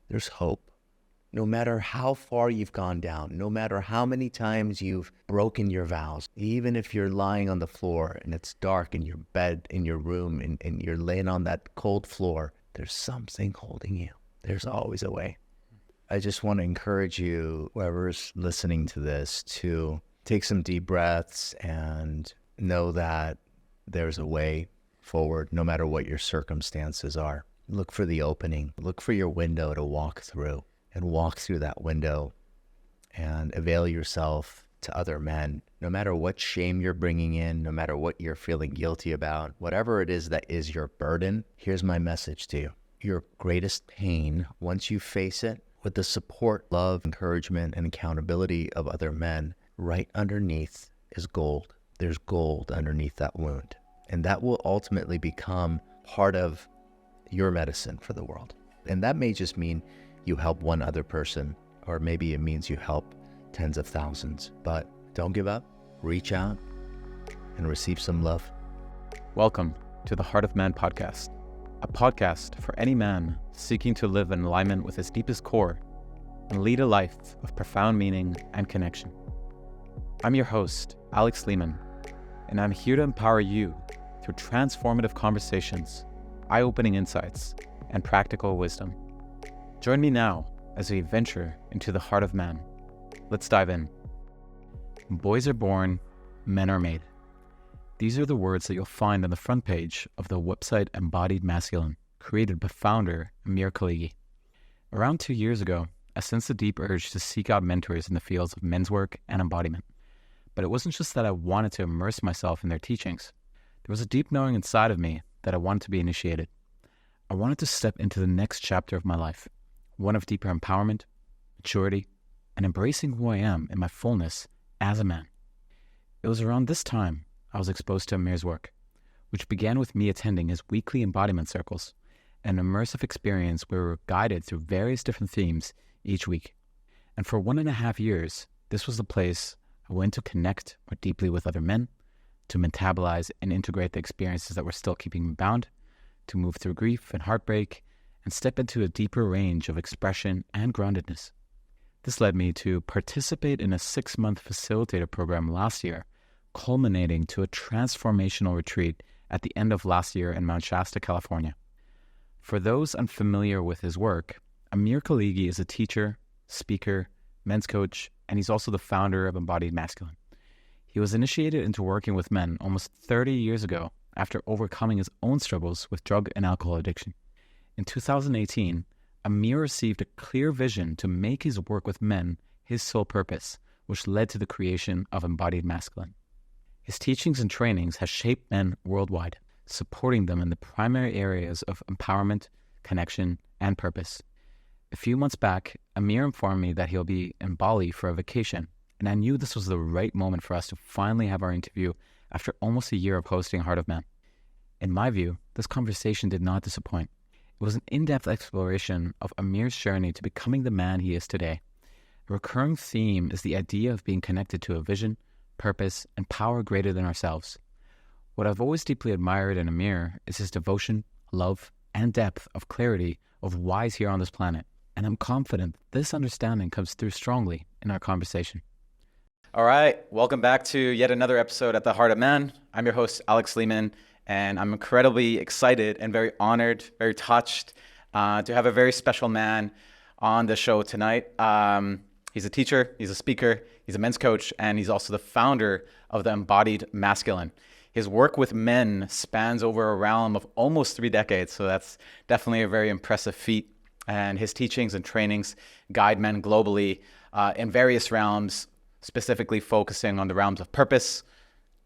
there's hope. No matter how far you've gone down, no matter how many times you've broken your vows, even if you're lying on the floor and it's dark in your bed, in your room, and you're laying on that cold floor, there's something holding you. There's always a way. I just want to encourage you, whoever's listening to this, to take some deep breaths and know that there's a way forward, no matter what your circumstances are. Look for the opening. Look for your window to walk through, and walk through that window and avail yourself to other men. No matter what shame you're bringing in, no matter what you're feeling guilty about, whatever it is that is your burden, here's my message to you. Your greatest pain, once you face it, with the support, love, encouragement, and accountability of other men, right underneath is gold. There's gold underneath that wound. And that will ultimately become part of your medicine for the world. And that may just mean you help one other person, or maybe it means you help tens of thousands. But don't give up, reach out, and receive some love. Welcome to the Heart of Man podcast, a podcast for any man seeking to live in alignment with his deepest core and lead a life of profound meaning and connection. I'm your host, Alex Lehman, and I'm here to empower you through transformative conversations, eye-opening insights, and practical wisdom. Join me now as we venture into the heart of man. Let's dive in. Boys are born, men are made. These are the words that you'll find on the front page of the website Embodied Masculine, created by founder Amir Khalighi. Around 2 years ago, I sensed a deep urge to seek out mentors in the fields of men's work and embodiment. But it wasn't just that I wanted to immerse myself in their teachings. There was a deep knowing inside of me that I wanted to be initiated. I wanted to step into the next chapter of my life, one of deeper empowerment, maturity, and embracing who I am in my fullness as a man. It was around this time I was exposed to Amir's work, which began with me attending his weekly embodiment circles, an immersive experience where we were guided through various different themes each week. And for 1.5 years, this was the place I went to connect more deeply with other men, to metabolize and integrate the experiences that were still keeping me bound, to move through grief and heartbreak, and step into a deeper range of expression and groundedness. This led me to participate in a 6-month facilitator program last year, culminating to a transformational retreat at the end of last year in Mount Shasta, California. For those unfamiliar with his work, Amir Khalighi is a teacher, speaker, men's coach, and he's also the founder of Embodied Masculine. He was initiated into working with men almost 30 years ago after overcoming his own struggles with drug and alcohol addiction. In 2018, Amir received a clear vision to make his work with men his sole purpose, which led to the creation of Embodied Masculine. His teachings and trainings have shaped men worldwide, supporting them in the primary areas of empowerment, connection, and purpose. A few months back, Amir informed me that he'll be in Bali for a vacation, and I knew this was the right moment for us to finally have our interview after almost a year of hosting Heart of Man. In my view, this conversation did not disappoint. It was an in-depth exploration of Amir's journey to becoming the man he is today. A recurring theme is the idea of being connected to a vision, purpose, and power greater than ourselves. What I've always deeply admired in Amir is his devotion, love, and depth of clarity of why he's here on this planet. And I'm confident this understanding comes through strongly in our conversation. All right, welcome back to yet another episode at the Heart of Man. I'm your host, Alex Lehman, and I'm incredibly excited and very honored, very touched to have a very special man on the show tonight. He's a teacher, he's a speaker, he's a men's coach, and he's also the founder of the Embodied Masculine. His work with men spans over a realm of almost 3 decades, so that's definitely a very impressive feat. And his teachings and trainings guide men globally in various realms, specifically focusing on the realms of purpose,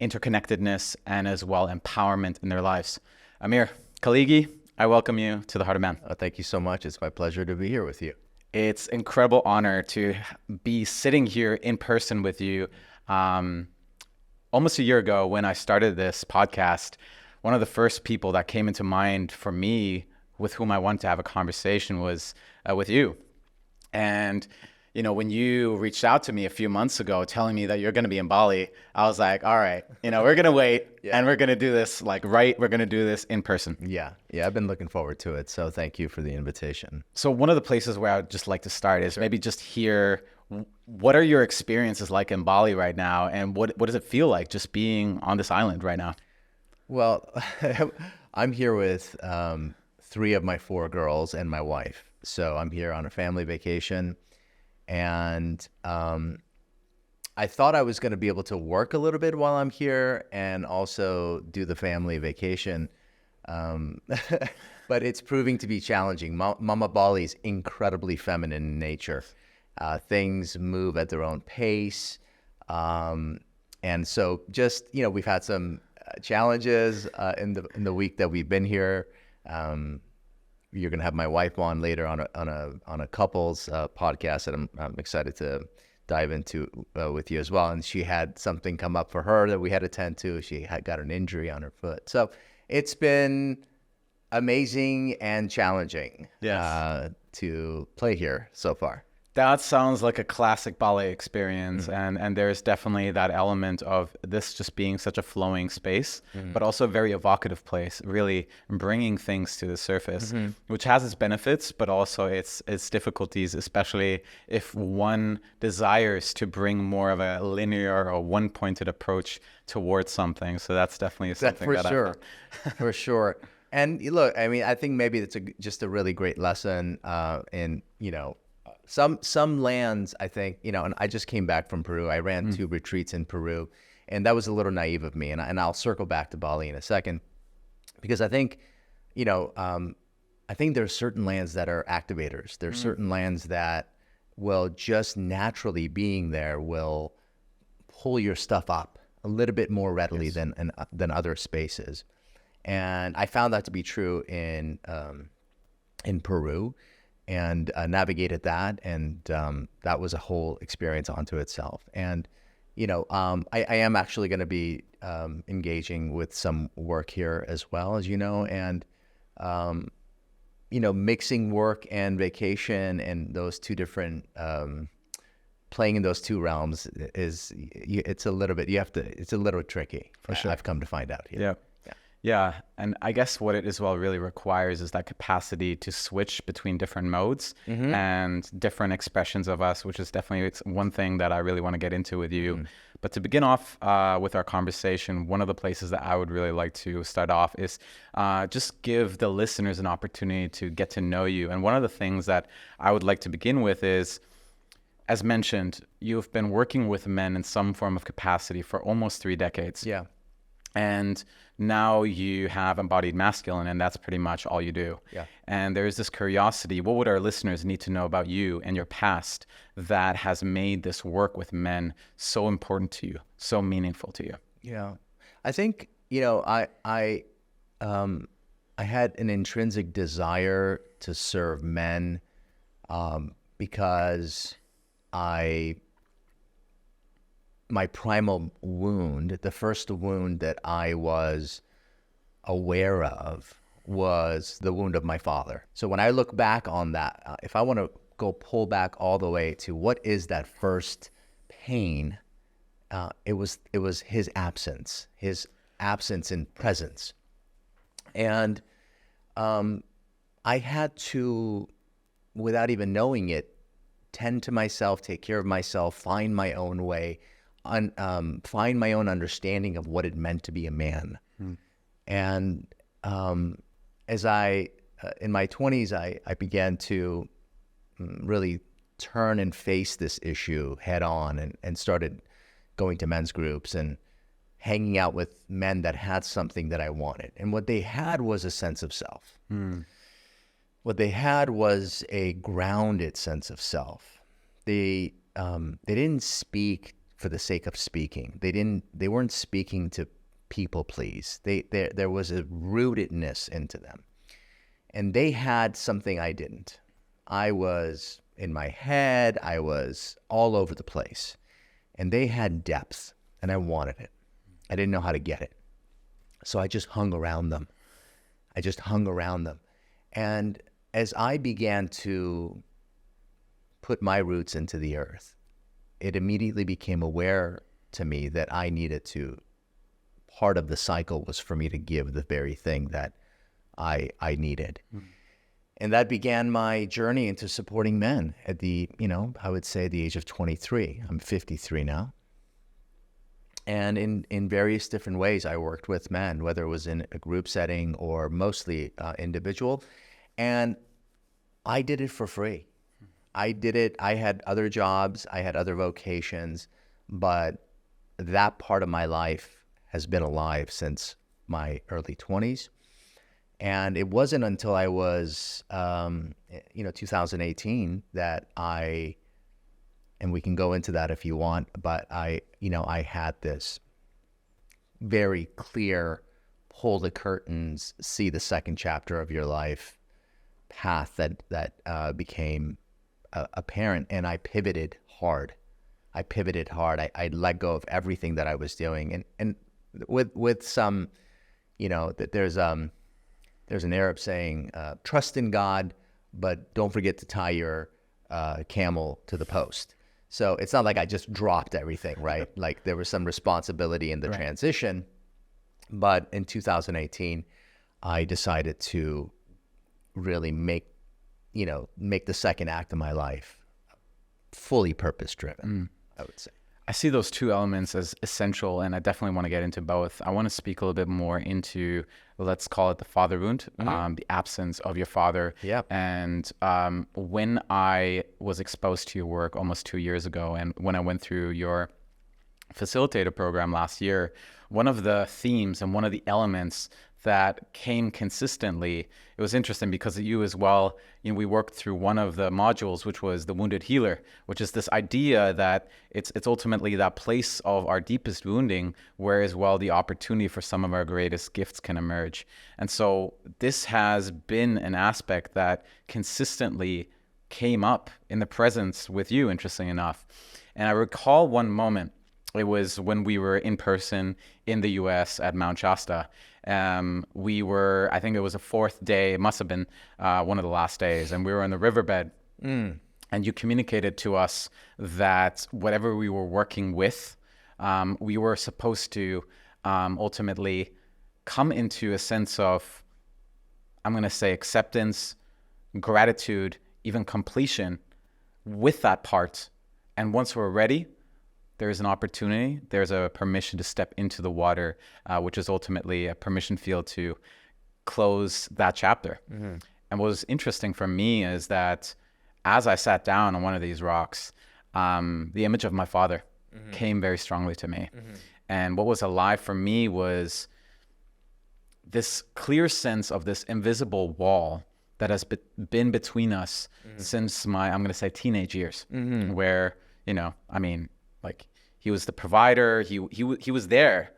interconnectedness, and as well empowerment in their lives. Amir Khalighi, I welcome you to the Heart of Man. Thank you so much. It's my pleasure to be here with you. It's an incredible honor to be sitting here in person with you. Almost a year ago when I started this podcast, one of the first people that came into mind for me with whom I wanted to have a conversation was with you. And when you reached out to me a few months ago telling me that you're going to be in Bali, I was like, all right, we're going to wait and we're going to do this we're going to do this in person. Yeah. I've been looking forward to it. So thank you for the invitation. So one of the places where I would just like to start is maybe just hear, what are your experiences like in Bali right now? And what does it feel like just being on this island right now? Well, I'm here with 3 of my 4 girls and my wife. So I'm here on a family vacation. And I thought I was going to be able to work a little bit while I'm here and also do the family vacation. But it's proving to be challenging. Mama Bali is incredibly feminine in nature. Things move at their own pace. And so just, we've had some challenges in the week that we've been here. You're going to have my wife on later on a couples podcast that I'm excited to dive into with you as well. And she had something come up for her that we had to tend to. She had got an injury on her foot. So it's been amazing and challenging to play here so far. That sounds like a classic Bali experience. And there's definitely that element of this just being such a flowing space, but also a very evocative place, really bringing things to the surface, which has its benefits, but also its difficulties, especially if one desires to bring more of a linear or one-pointed approach towards something. So that's definitely something For sure. And look, I think maybe it's just a really great lesson in, some lands, I think, and I just came back from Peru. I ran 2 retreats in Peru, and that was a little naive of me. And I'll circle back to Bali in a second, because I think, I think there are certain lands that are activators. There are certain lands that will just naturally being there will pull your stuff up a little bit more readily than other spaces. And I found that to be true in Peru. And navigated that, and that was a whole experience onto itself. And I am actually going to be engaging with some work here as well, as and mixing work and vacation and those 2 different playing in those 2 realms it's a little tricky. For sure. I've come to find out here. Yeah, and I guess what it as well really requires is that capacity to switch between different modes and different expressions of us, which is definitely one thing that I really want to get into with you. But to begin off with our conversation, one of the places that I would really like to start off is just give the listeners an opportunity to get to know you. And one of the things that I would like to begin with is, as mentioned, you've been working with men in some form of capacity for almost 3 decades. Yeah. And now you have embodied masculine, and that's pretty much all you do. Yeah. And there's this curiosity. What would our listeners need to know about you and your past that has made this work with men so important to you, so meaningful to you? Yeah. I think, I had an intrinsic desire to serve men because my primal wound, the first wound that I was aware of was the wound of my father. So when I look back on that, if I want to pull back all the way to what is that first pain, it was his absence in presence. And I had to, without even knowing it, tend to myself, take care of myself, find my own way, find my own understanding of what it meant to be a man. And as in my 20s, I began to really turn and face this issue head on and started going to men's groups and hanging out with men that had something that I wanted. And what they had was a sense of self. What they had was a grounded sense of self. They didn't speak for the sake of speaking. They weren't speaking to people please. There was a rootedness into them. And they had something I didn't. I was in my head, I was all over the place. And they had depth, and I wanted it. I didn't know how to get it. So I just hung around them. And as I began to put my roots into the earth, it immediately became aware to me that I needed to, part of the cycle was for me to give the very thing that I needed. And that began my journey into supporting men at the, I would say the age of 23. I'm 53 now. And in various different ways, I worked with men, whether it was in a group setting or mostly individual. And I did it for free. I did it. I had other jobs. I had other vocations. But that part of my life has been alive since my early 20s. And it wasn't until I was, 2018 that and we can go into that if you want, but I had this very clear, pull the curtains, see the second chapter of your life path that became apparent, and I pivoted hard. I let go of everything that I was doing, and with some, there's an Arab saying, trust in God, but don't forget to tie your camel to the post. So it's not like I just dropped everything, right? Like there was some responsibility in the transition. But in 2018, I decided to really make the second act of my life fully purpose-driven, I would say. I see those two elements as essential, and I definitely want to get into both. I want to speak a little bit more into, let's call it the father wound, the absence of your father. Yep. And when I was exposed to your work almost 2 years ago, and when I went through your facilitator program last year, one of the themes and one of the elements that came consistently, it was interesting because you as well, we worked through one of the modules, which was the wounded healer, which is this idea that it's ultimately that place of our deepest wounding where as well the opportunity for some of our greatest gifts can emerge. And so this has been an aspect that consistently came up in the presence with you, interesting enough. And I recall one moment, it was when we were in person in the US at Mount Shasta. We were, I think it was the fourth day, it must have been one of the last days, and we were in the riverbed. And you communicated to us that whatever we were working with, we were supposed to ultimately come into a sense of, I'm going to say, acceptance, gratitude, even completion with that part. And once we're ready, there's an opportunity, there's a permission to step into the water, which is ultimately a permission field to close that chapter. And what was interesting for me is that as I sat down on one of these rocks, the image of my father came very strongly to me. And what was alive for me was this clear sense of this invisible wall that has been between us since my, I'm going to say, teenage years, where, like he was the provider, he was there,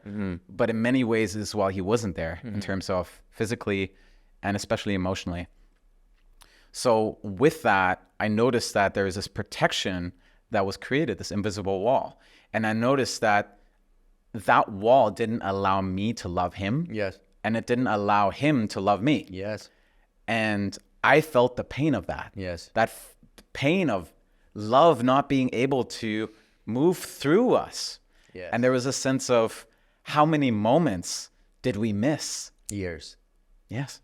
but in many ways as well, he wasn't there in terms of physically and especially emotionally. So with that, I noticed that there is this protection that was created, this invisible wall. And I noticed that that wall didn't allow me to love him. Yes. And it didn't allow him to love me. Yes. And I felt the pain of that. Yes. That pain of love not being able to move through us. Yes. And there was a sense of how many moments did we miss? Years. Yes.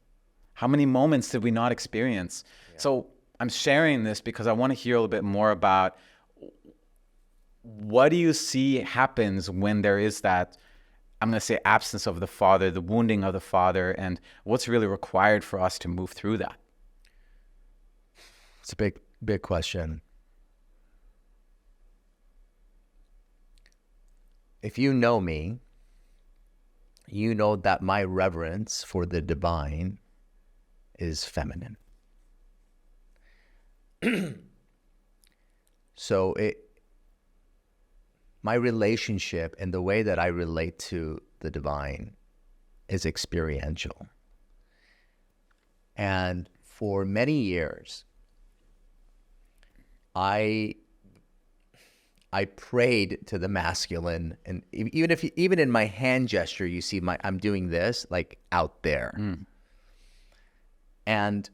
How many moments did we not experience? Yeah. So I'm sharing this because I want to hear a little bit more about what do you see happens when there is that, I'm going to say, absence of the father, the wounding of the father, and what's really required for us to move through that? It's a big question. If you know me, you know that my reverence for the divine is feminine. So my relationship and the way that I relate to the divine is experiential. And for many years, I prayed to the masculine, and even in my hand gesture, you see I'm doing this like out there. And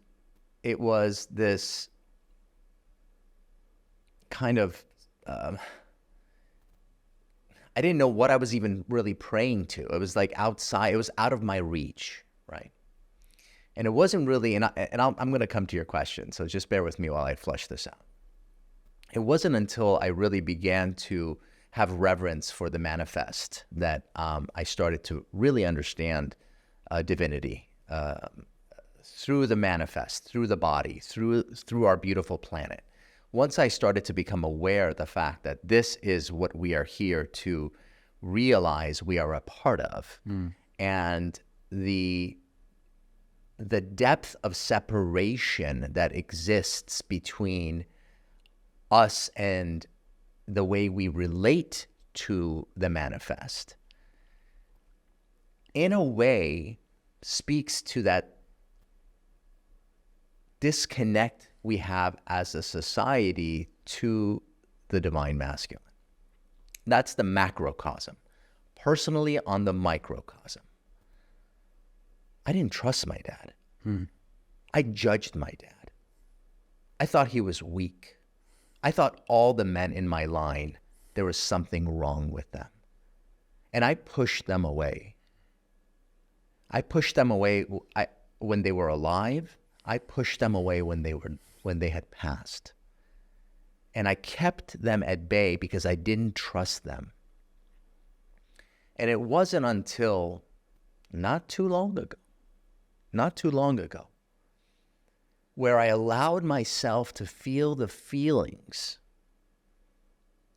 it was this kind of, I didn't know what I was even really praying to. It was like outside, it was out of my reach, right? And it wasn't really, I'm going to come to your question, so just bear with me while I flush this out. It wasn't until I really began to have reverence for the manifest that I started to really understand divinity through the manifest, through the body, through our beautiful planet. Once I started to become aware of the fact that this is what we are here to realize we are a part of, and the depth of separation that exists between us and the way we relate to the manifest, in a way, speaks to that disconnect we have as a society to the divine masculine. That's the macrocosm. Personally, on the microcosm, I didn't trust my dad. I judged my dad. I thought he was weak. I thought all the men in my line, there was something wrong with them. And I pushed them away. I pushed them away when they were alive. I pushed them away when they had passed. And I kept them at bay because I didn't trust them. And it wasn't until not too long ago, where I allowed myself to feel the feelings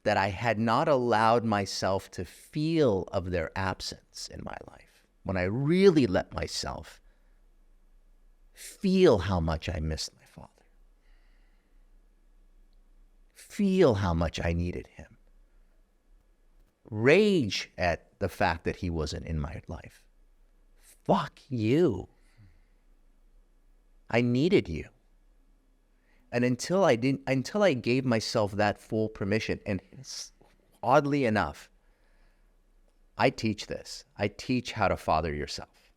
that I had not allowed myself to feel of their absence in my life. When I really let myself feel how much I missed my father, feel how much I needed him, rage at the fact that he wasn't in my life. Fuck you. I needed you. And until I gave myself that full permission, and oddly enough, I teach this. I teach how to father yourself.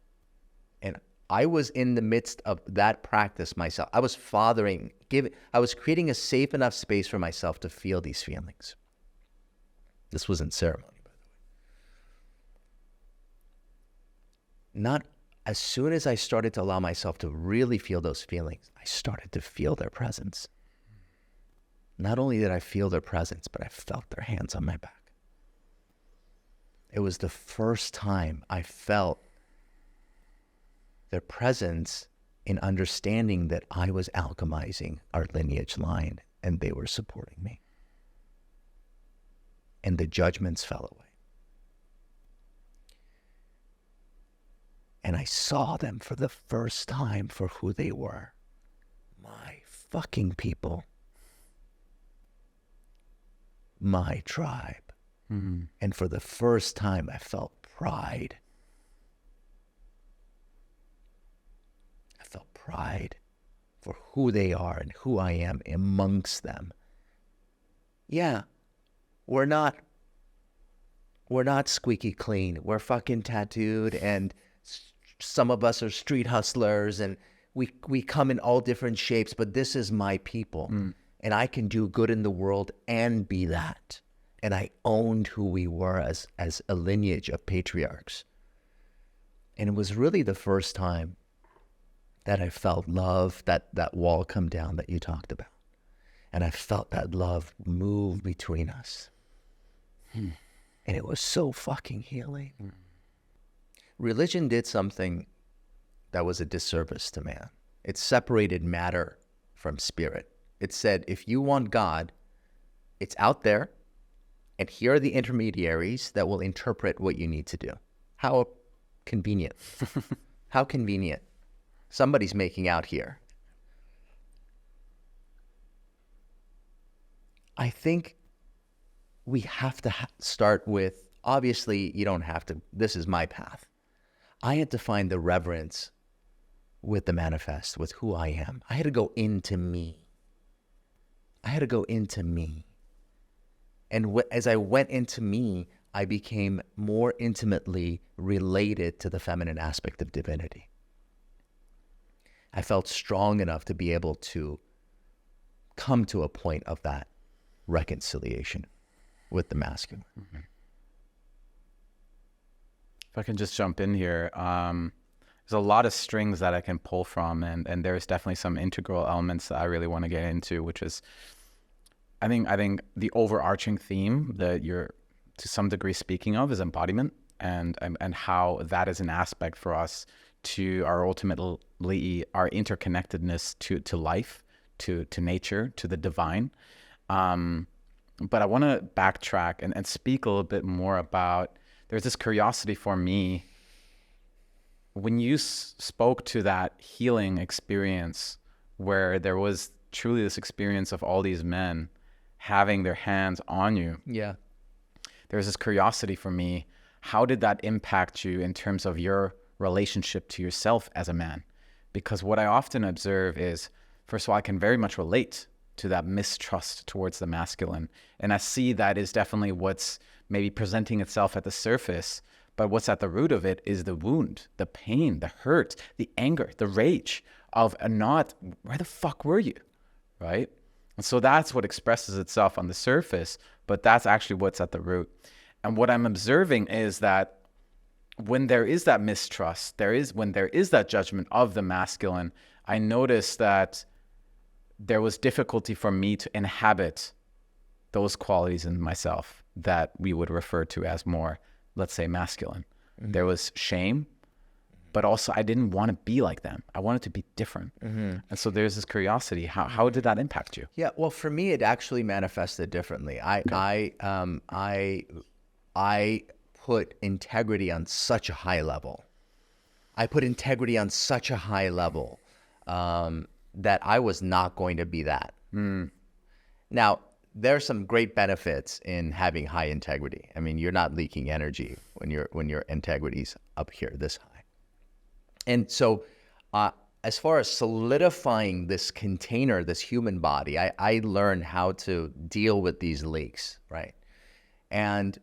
And I was in the midst of that practice myself. I was I was creating a safe enough space for myself to feel these feelings. This was in ceremony, by the way. As soon as I started to allow myself to really feel those feelings, I started to feel their presence. Not only did I feel their presence, but I felt their hands on my back. It was the first time I felt their presence in understanding that I was alchemizing our lineage line and they were supporting me. And the judgments fell away. And I saw them for the first time for who they were. My fucking people. My tribe. Mm-hmm. And for the first time, I felt pride. I felt pride for who they are and who I am amongst them. Yeah, we're not squeaky clean. We're fucking tattooed, and some of us are street hustlers, and we come in all different shapes, but this is my people. And I can do good in the world and be that. And I owned who we were as a lineage of patriarchs. And it was really the first time that I felt love, that wall come down that you talked about. And I felt that love move between us. And it was so fucking healing. Religion did something that was a disservice to man. It separated matter from spirit. It said, if you want God, it's out there, and here are the intermediaries that will interpret what you need to do. How convenient. How convenient. Somebody's making out here. I think we have to start with, obviously, you don't have to, this is my path. I had to find the reverence with the manifest, with who I am. I had to go into me. And as I went into me, I became more intimately related to the feminine aspect of divinity. I felt strong enough to be able to come to a point of that reconciliation with the masculine. Mm-hmm. If I can just jump in here, there's a lot of strings that I can pull from, and there's definitely some integral elements that I really want to get into, which is, I think the overarching theme that you're to some degree speaking of is embodiment, and how that is an aspect for us to our ultimately our interconnectedness to life, to nature, to the divine. But I want to backtrack and speak a little bit more about, there's this curiosity for me when you spoke to that healing experience where there was truly this experience of all these men having their hands on you. Yeah. There's this curiosity for me. How did that impact you in terms of your relationship to yourself as a man? Because what I often observe is, first of all, I can very much relate to that mistrust towards the masculine. And I see that is definitely what's maybe presenting itself at the surface. But what's at the root of it is the wound, the pain, the hurt, the anger, the rage of a not, where the fuck were you, right? And so that's what expresses itself on the surface, but that's actually what's at the root. And what I'm observing is that when there is that mistrust, when there is that judgment of the masculine, I notice that there was difficulty for me to inhabit those qualities in myself that we would refer to as more, let's say, masculine. Mm-hmm. There was shame, but also I didn't want to be like them. I wanted to be different. Mm-hmm. And so there's this curiosity. How did that impact you? Yeah, well, for me, it actually manifested differently. I put integrity on such a high level. That I was not going to be that. Now, there's some great benefits in having high integrity. I mean, you're not leaking energy when your integrity's up here this high. And so, as far as solidifying this container, this human body, I learned how to deal with these leaks, right? And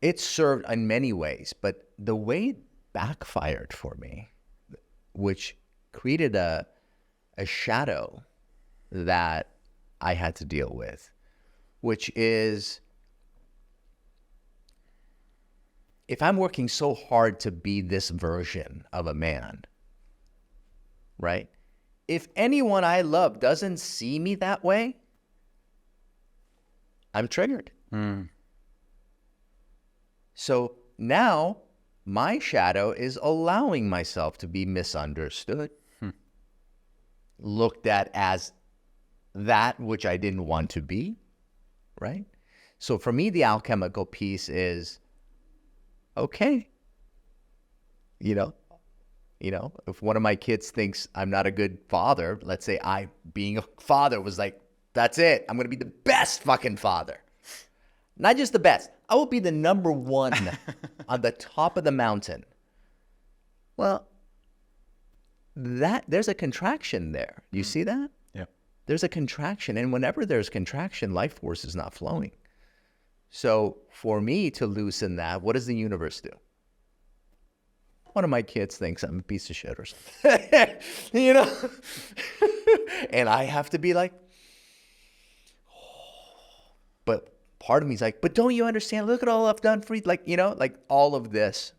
it served in many ways, but the way it backfired for me, which created a shadow that I had to deal with, which is, if I'm working so hard to be this version of a man, right? If anyone I love doesn't see me that way, I'm triggered. So now my shadow is allowing myself to be misunderstood, looked at as that which I didn't want to be, right? So for me, the alchemical piece is, okay, you know, if one of my kids thinks I'm not a good father, let's say I, being a father, was like, that's it, I'm going to be the best fucking father. Not just the best, I will be the number one on the top of the mountain. Well, there's a contraction there. Do you see that? Yeah. There's a contraction, and whenever there's contraction, life force is not flowing. So for me to loosen that, what does the universe do? One of my kids thinks I'm a piece of shit or something, and I have to be like, but part of me is like, but don't you understand? Look at all I've done for you. Like all of this.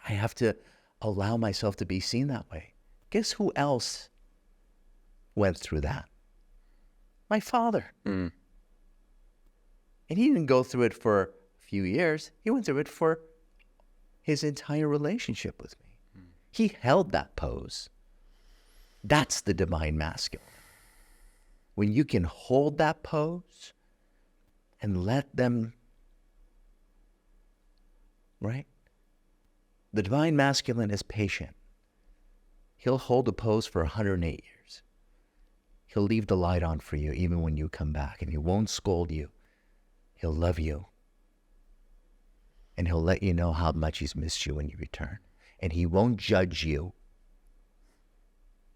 I have to allow myself to be seen that way. Guess who else went through that? My father. And he didn't go through it for a few years. He went through it for his entire relationship with me. He held that pose. That's the divine masculine. When you can hold that pose and let them, right? The divine masculine is patient. He'll hold a pose for 108 years. He'll leave the light on for you even when you come back, and he won't scold you. He'll love you. And he'll let you know how much he's missed you when you return. And he won't judge you.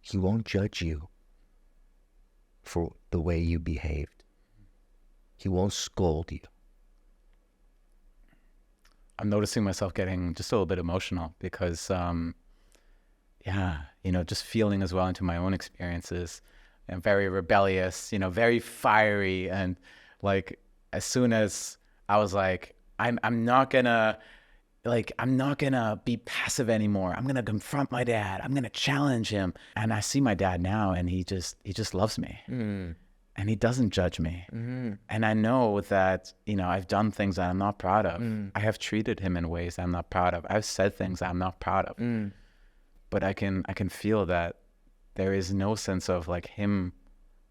He won't judge you for the way you behaved. He won't scold you. I'm noticing myself getting just a little bit emotional because, just feeling as well into my own experiences. and very rebellious, very fiery. And like, as soon as I was like, I'm not gonna be passive anymore. I'm gonna confront my dad. I'm gonna challenge him. And I see my dad now, and he just loves me. And he doesn't judge me. And I know that, I've done things that I'm not proud of. I have treated him in ways I'm not proud of. I've said things I'm not proud of. But I can feel that there is no sense of like him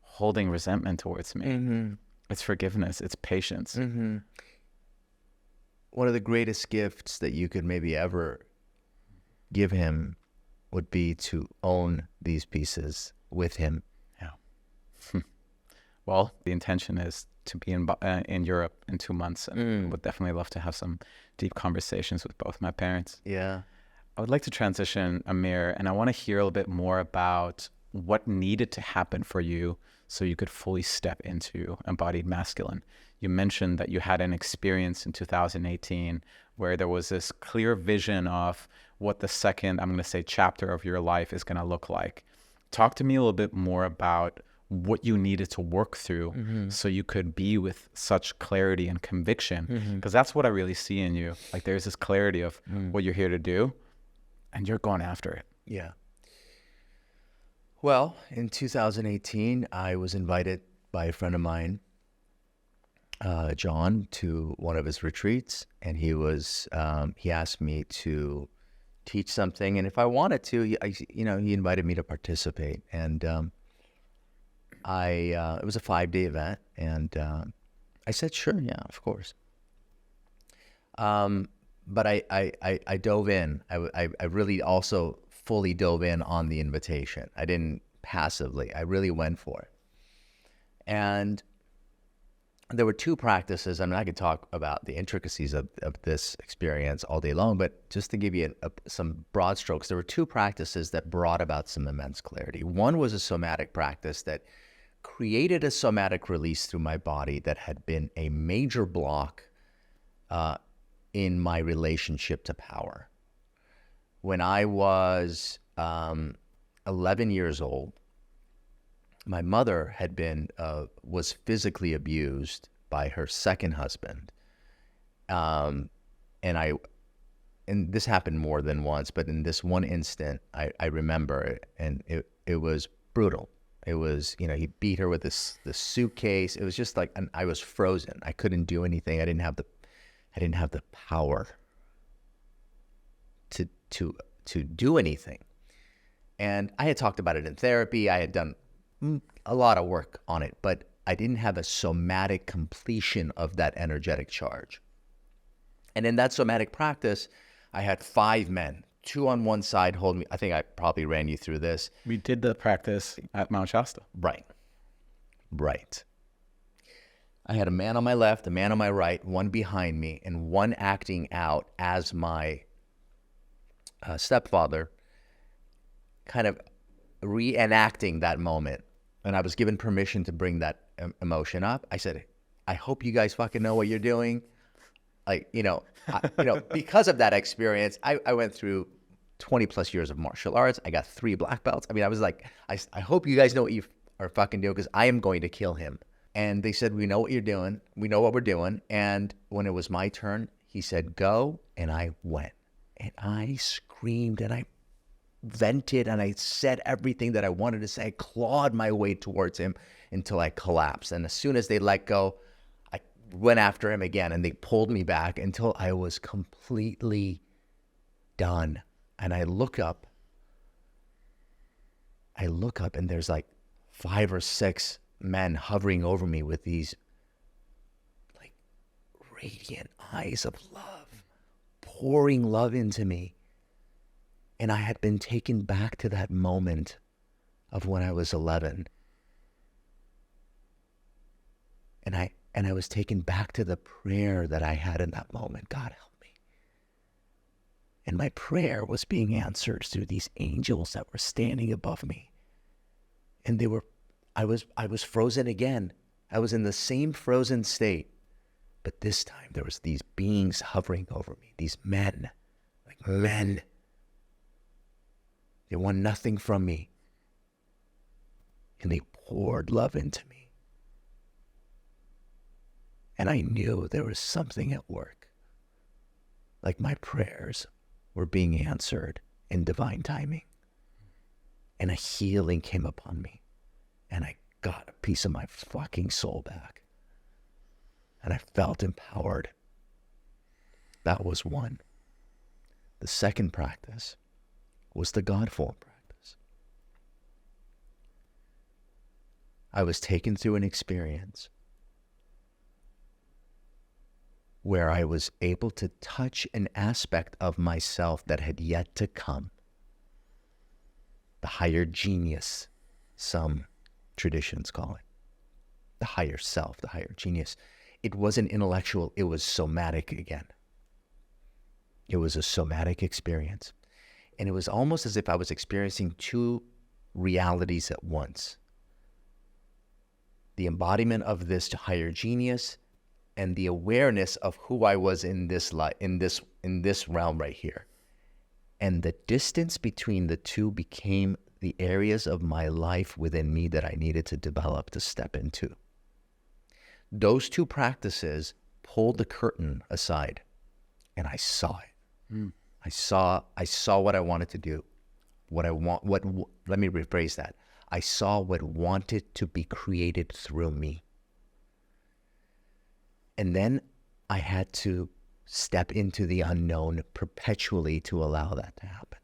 holding resentment towards me. It's forgiveness. It's patience. One of the greatest gifts that you could maybe ever give him would be to own these pieces with him. Yeah. Well, the intention is to be in Europe in 2 months, and would definitely love to have some deep conversations with both my parents. Yeah. I would like to transition, Amir, and I want to hear a little bit more about what needed to happen for you so you could fully step into embodied masculine. You mentioned that you had an experience in 2018 where there was this clear vision of what the second, I'm going to say, chapter of your life is going to look like. Talk to me a little bit more about what you needed to work through so you could be with such clarity and conviction, because that's what I really see in you. Like, there's this clarity of what you're here to do, and you're going after it. Yeah. Well, in 2018, I was invited by a friend of mine, John, to one of his retreats, and he asked me to teach something, and if I wanted to, he invited me to participate, and it was a 5-day event, and I said, sure, yeah, of course. But I dove in. I really also fully dove in on the invitation. I didn't passively. I really went for it. And there were 2 practices. I mean, I could talk about the intricacies of this experience all day long, but just to give you some broad strokes, there were 2 practices that brought about some immense clarity. One was a somatic practice that created a somatic release through my body that had been a major block in my relationship to power. When I was 11 years old, my mother was physically abused by her second husband. And this happened more than once, but in this one instant, I remember it, and it was brutal. It was, he beat her with this suitcase. It was just like, and I was frozen. I couldn't do anything. I didn't have the power to do anything. And I had talked about it in therapy. I had done a lot of work on it, but I didn't have a somatic completion of that energetic charge. And in that somatic practice, I had 5 men, 2 on one side holding me. I think I probably ran you through this. We did the practice at Mount Shasta. Right. I had a man on my left, a man on my right, one behind me, and one acting out as my stepfather, kind of reenacting that moment. And I was given permission to bring that emotion up. I said, I hope you guys fucking know what you're doing. Like, because of that experience, I went through 20 plus years of martial arts. I got 3 black belts. I mean, I was like, I hope you guys know what you are fucking doing, because I am going to kill him. And they said, we know what you're doing. We know what we're doing. And when it was my turn, he said, go. And I went. And I screamed and I vented and I said everything that I wanted to say. I clawed my way towards him until I collapsed. And as soon as they let go, I went after him again, and they pulled me back until I was completely done. And I look up and there's like 5 or 6 men hovering over me with these like radiant eyes of love, pouring love into me. And I had been taken back to that moment of when I was 11. And I was taken back to the prayer that I had in that moment. God help me. And my prayer was being answered through these angels that were standing above me. And I was frozen again. I was in the same frozen state. But this time there was these beings hovering over me, these men, like men. They want nothing from me. And they poured love into me. And I knew there was something at work. Like my prayers were being answered in divine timing. And a healing came upon me. And I got a piece of my fucking soul back. And I felt empowered. That was one. The second practice was the God form practice. I was taken through an experience where I was able to touch an aspect of myself that had yet to come. The higher genius, some traditions call it. The higher self, the higher genius. It wasn't intellectual, it was somatic again. It was a somatic experience. And it was almost as if I was experiencing two realities at once. The embodiment of this higher genius and the awareness of who I was in this realm right here. And the distance between the two became the areas of my life within me that I needed to develop, to step into. Those two practices pulled the curtain aside, and I saw it. I saw what I wanted to do. Let me rephrase that. I saw what wanted to be created through me. And then I had to step into the unknown perpetually to allow that to happen.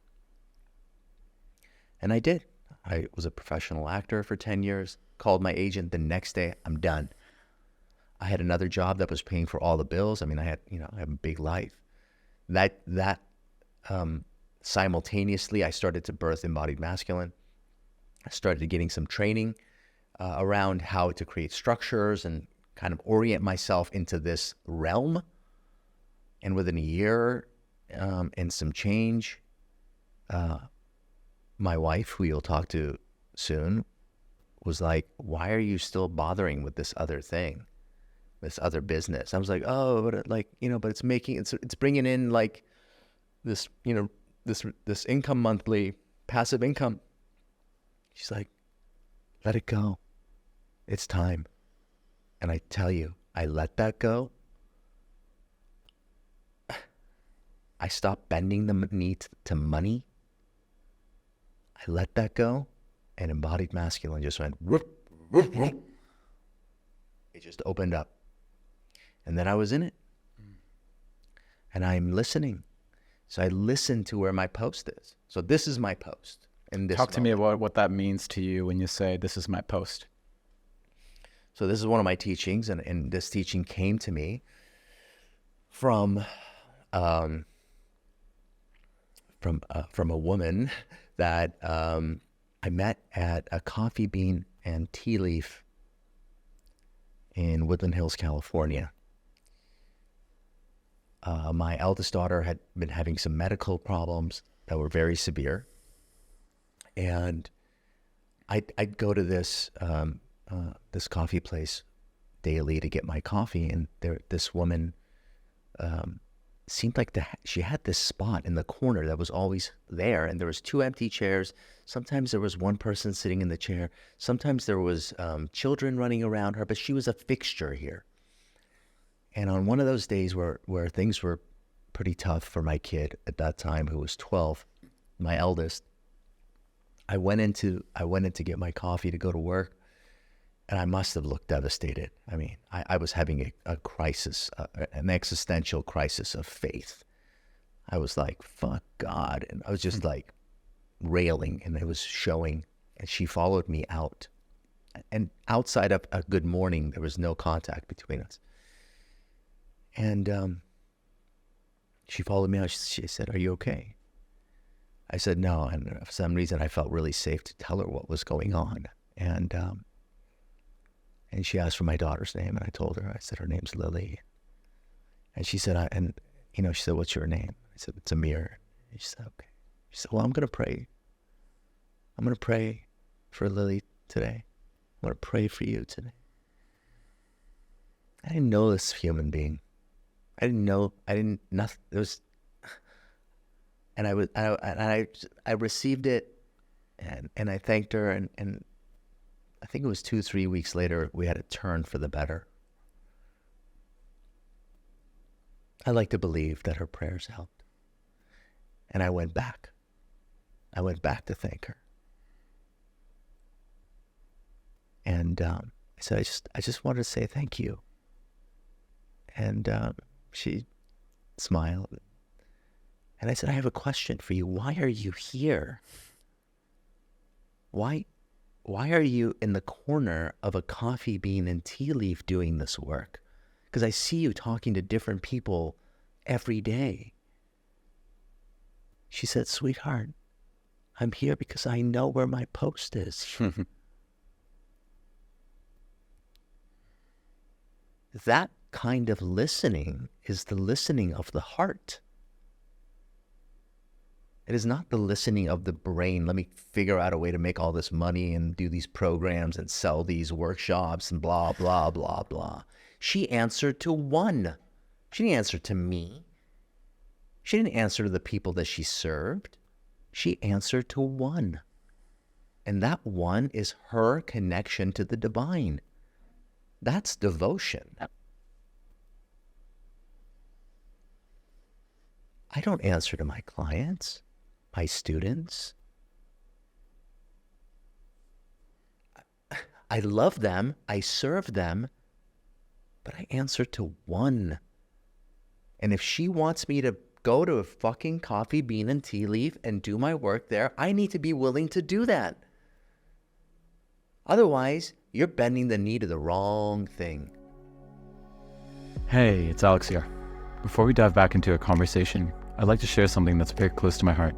And I did. I was a professional actor for 10 years, called my agent the next day, I'm done. I had another job that was paying for all the bills. I mean, I have a big life. Simultaneously, I started to birth embodied masculine. I started getting some training around how to create structures and kind of orient myself into this realm. And within a year and some change, my wife, who you'll talk to soon, was like, why are you still bothering with this other thing, this other business? I was like, oh, but but it's bringing in like this, this income monthly, passive income. She's like, let it go. It's time. And I tell you, I let that go. I stopped bending the knee to money. I let that go, and embodied masculine just went, whoop, whoop, whoop. It just opened up. And then I was in it. And I'm listening. So I listen to where my post is. So this is my post. Talk to me about what that means to you when you say, this is my post. So this is one of my teachings, and this teaching came to me from a woman that I met at a coffee bean and tea leaf in Woodland Hills, California. My eldest daughter had been having some medical problems that were very severe, and I'd go to this coffee place daily to get my coffee, and this woman seemed like she had this spot in the corner that was always there, and there was two empty chairs. Sometimes there was one person sitting in the chair. Sometimes there was children running around her, but she was a fixture here. And on one of those days where things were pretty tough for my kid at that time, who was 12, my eldest, I went in to get my coffee to go to work, and I must have looked devastated. I mean, I was having a crisis, an existential crisis of faith. I was like, fuck God. And I was just like railing, and it was showing. And she followed me out. And outside of a good morning, there was no contact between us. And she followed me out. She said, are you okay? I said, no. And for some reason, I felt really safe to tell her what was going on. And she asked for my daughter's name, and I told her. I said, her name's Lily. And she said, she said, what's your name? I said, it's Amir. And she said, okay. She said, well, I'm going to pray. I'm going to pray for Lily today. I'm going to pray for you today. I didn't know this human being. Nothing. It was, and I received it, and I thanked her, and I think it was 2-3 weeks later, we had a turn for the better. I like to believe that her prayers helped. And I went back. I went back to thank her. And I said, I just wanted to say thank you. And she smiled. And I said, I have a question for you. Why are you here? Why are you in the corner of a coffee bean and tea leaf doing this work? Because I see you talking to different people every day. She said, sweetheart, I'm here because I know where my post is. That kind of listening is the listening of the heart. It is not the listening of the brain. Let me figure out a way to make all this money and do these programs and sell these workshops and blah, blah, blah, blah. She answered to one. She didn't answer to me. She didn't answer to the people that she served. She answered to one. And that one is her connection to the divine. That's devotion. I don't answer to my clients, my students. I love them, I serve them, but I answer to one. And if she wants me to go to a fucking coffee bean and tea leaf and do my work there, I need to be willing to do that. Otherwise, you're bending the knee to the wrong thing. Hey, it's Alex here. Before we dive back into a conversation, I'd like to share something that's very close to my heart,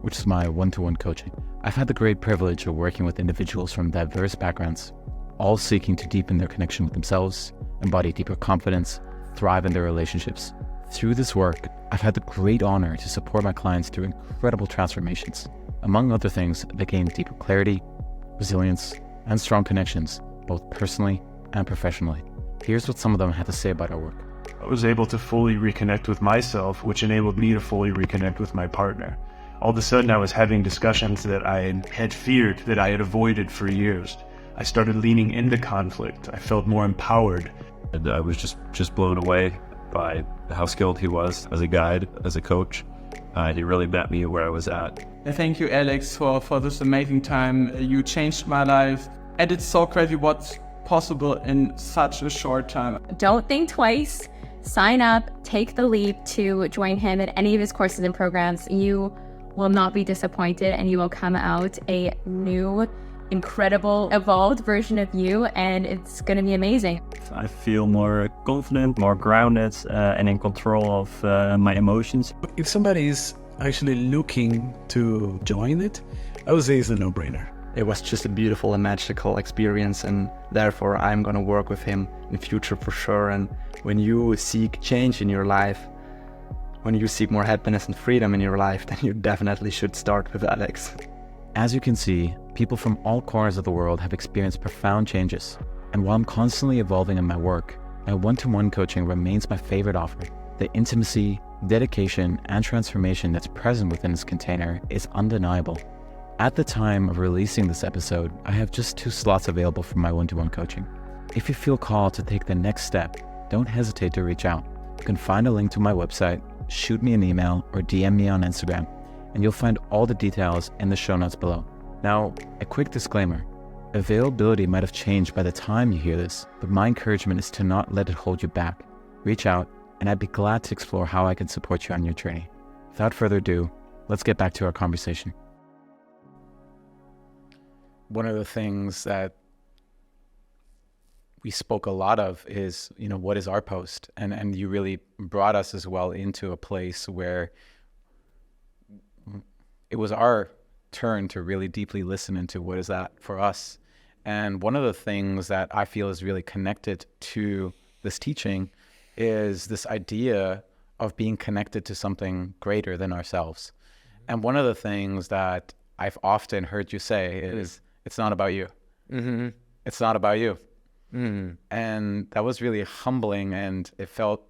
which is my one-to-one coaching. I've had the great privilege of working with individuals from diverse backgrounds, all seeking to deepen their connection with themselves, embody deeper confidence, thrive in their relationships. Through this work, I've had the great honor to support my clients through incredible transformations. Among other things, they gain deeper clarity, resilience, and strong connections, both personally and professionally. Here's what some of them had to say about our work. I was able to fully reconnect with myself, which enabled me to fully reconnect with my partner. All of a sudden, I was having discussions that I had feared, that I had avoided for years. I started leaning into conflict. I felt more empowered. And I was just blown away by how skilled he was as a guide, as a coach. He really met me where I was at. Thank you, Alex, for this amazing time. You changed my life. And it's so crazy what's possible in such a short time. Don't think twice. Sign up, take the leap to join him at any of his courses and programs. You will not be disappointed, and you will come out a new, incredible, evolved version of you, and it's going to be amazing. I feel more confident, more grounded, and in control of my emotions. If somebody is actually looking to join it, I would say it's a no-brainer. It was just a beautiful and magical experience, and therefore I'm going to work with him in the future for sure. And when you seek change in your life, when you seek more happiness and freedom in your life, then you definitely should start with Alex. As you can see, people from all corners of the world have experienced profound changes. And while I'm constantly evolving in my work, my one-to-one coaching remains my favorite offer. The intimacy, dedication, and transformation that's present within this container is undeniable. At the time of releasing this episode, I have just 2 slots available for my one-to-one coaching. If you feel called to take the next step, don't hesitate to reach out. You can find a link to my website, shoot me an email, or DM me on Instagram, and you'll find all the details in the show notes below. Now, a quick disclaimer. Availability might have changed by the time you hear this, but my encouragement is to not let it hold you back. Reach out, and I'd be glad to explore how I can support you on your journey. Without further ado, let's get back to our conversation. One of the things that we spoke a lot of is, what is our post? And you really brought us as well into a place where it was our turn to really deeply listen into what is that for us. And one of the things that I feel is really connected to this teaching is this idea of being connected to something greater than ourselves. Mm-hmm. And one of the things that I've often heard you say is, it's not about you. Mm-hmm. It's not about you. Mm-hmm. And that was really humbling, and it felt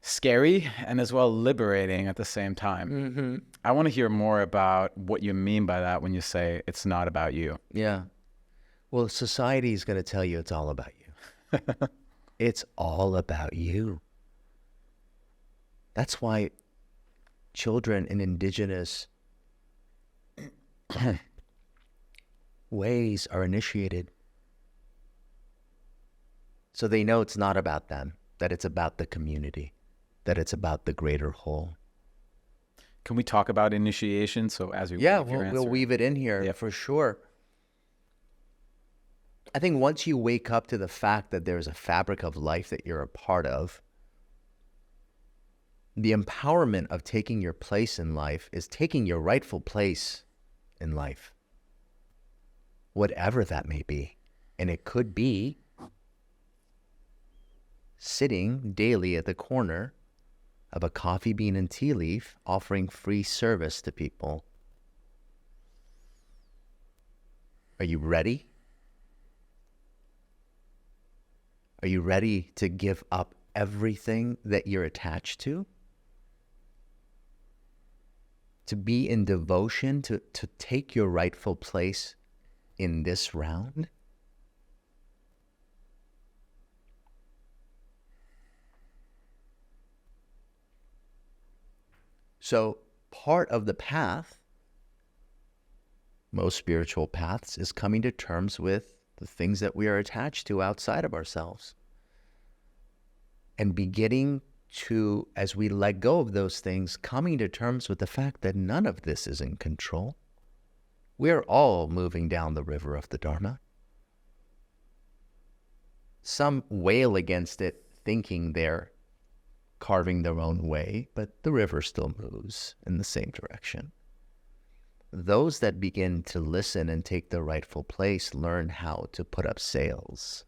scary and as well liberating at the same time. Mm-hmm. I want to hear more about what you mean by that when you say it's not about you. Yeah. Well, society is going to tell you it's all about you. It's all about you. That's why children in indigenous ways are initiated. So they know it's not about them, that it's about the community, that it's about the greater whole. Can we talk about initiation? So as we we'll weave it in here for sure. I think once you wake up to the fact that there's a fabric of life that you're a part of, the empowerment of taking your place in life is taking your rightful place in life, whatever that may be. And it could be sitting daily at the corner of a coffee bean and tea leaf, offering free service to people. Are you ready? Are you ready to give up everything that you're attached to? To be in devotion, to take your rightful place in this round? So part of the path, most spiritual paths, is coming to terms with the things that we are attached to outside of ourselves. And beginning to, as we let go of those things, coming to terms with the fact that none of this is in control. We're all moving down the river of the Dharma. Some wail against it, thinking they're carving their own way, but the river still moves in the same direction. Those that begin to listen and take their rightful place learn how to put up sails.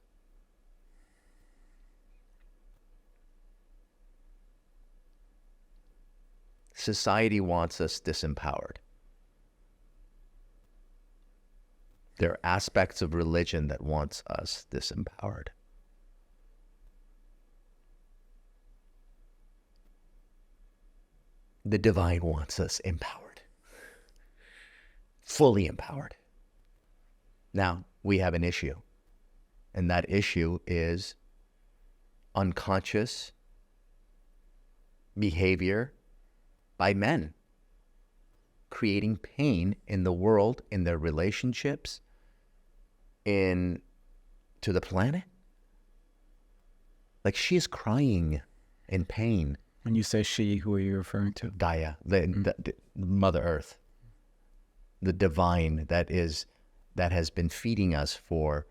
Society wants us disempowered. There are aspects of religion that wants us disempowered. The divine wants us empowered, fully empowered. Now, we have an issue, and that issue is unconscious behavior by men, creating pain in the world, in their relationships, to the planet. Like, she is crying in pain. When you say she, who are you referring to? Gaia, the Mother Earth, the divine that has been feeding us for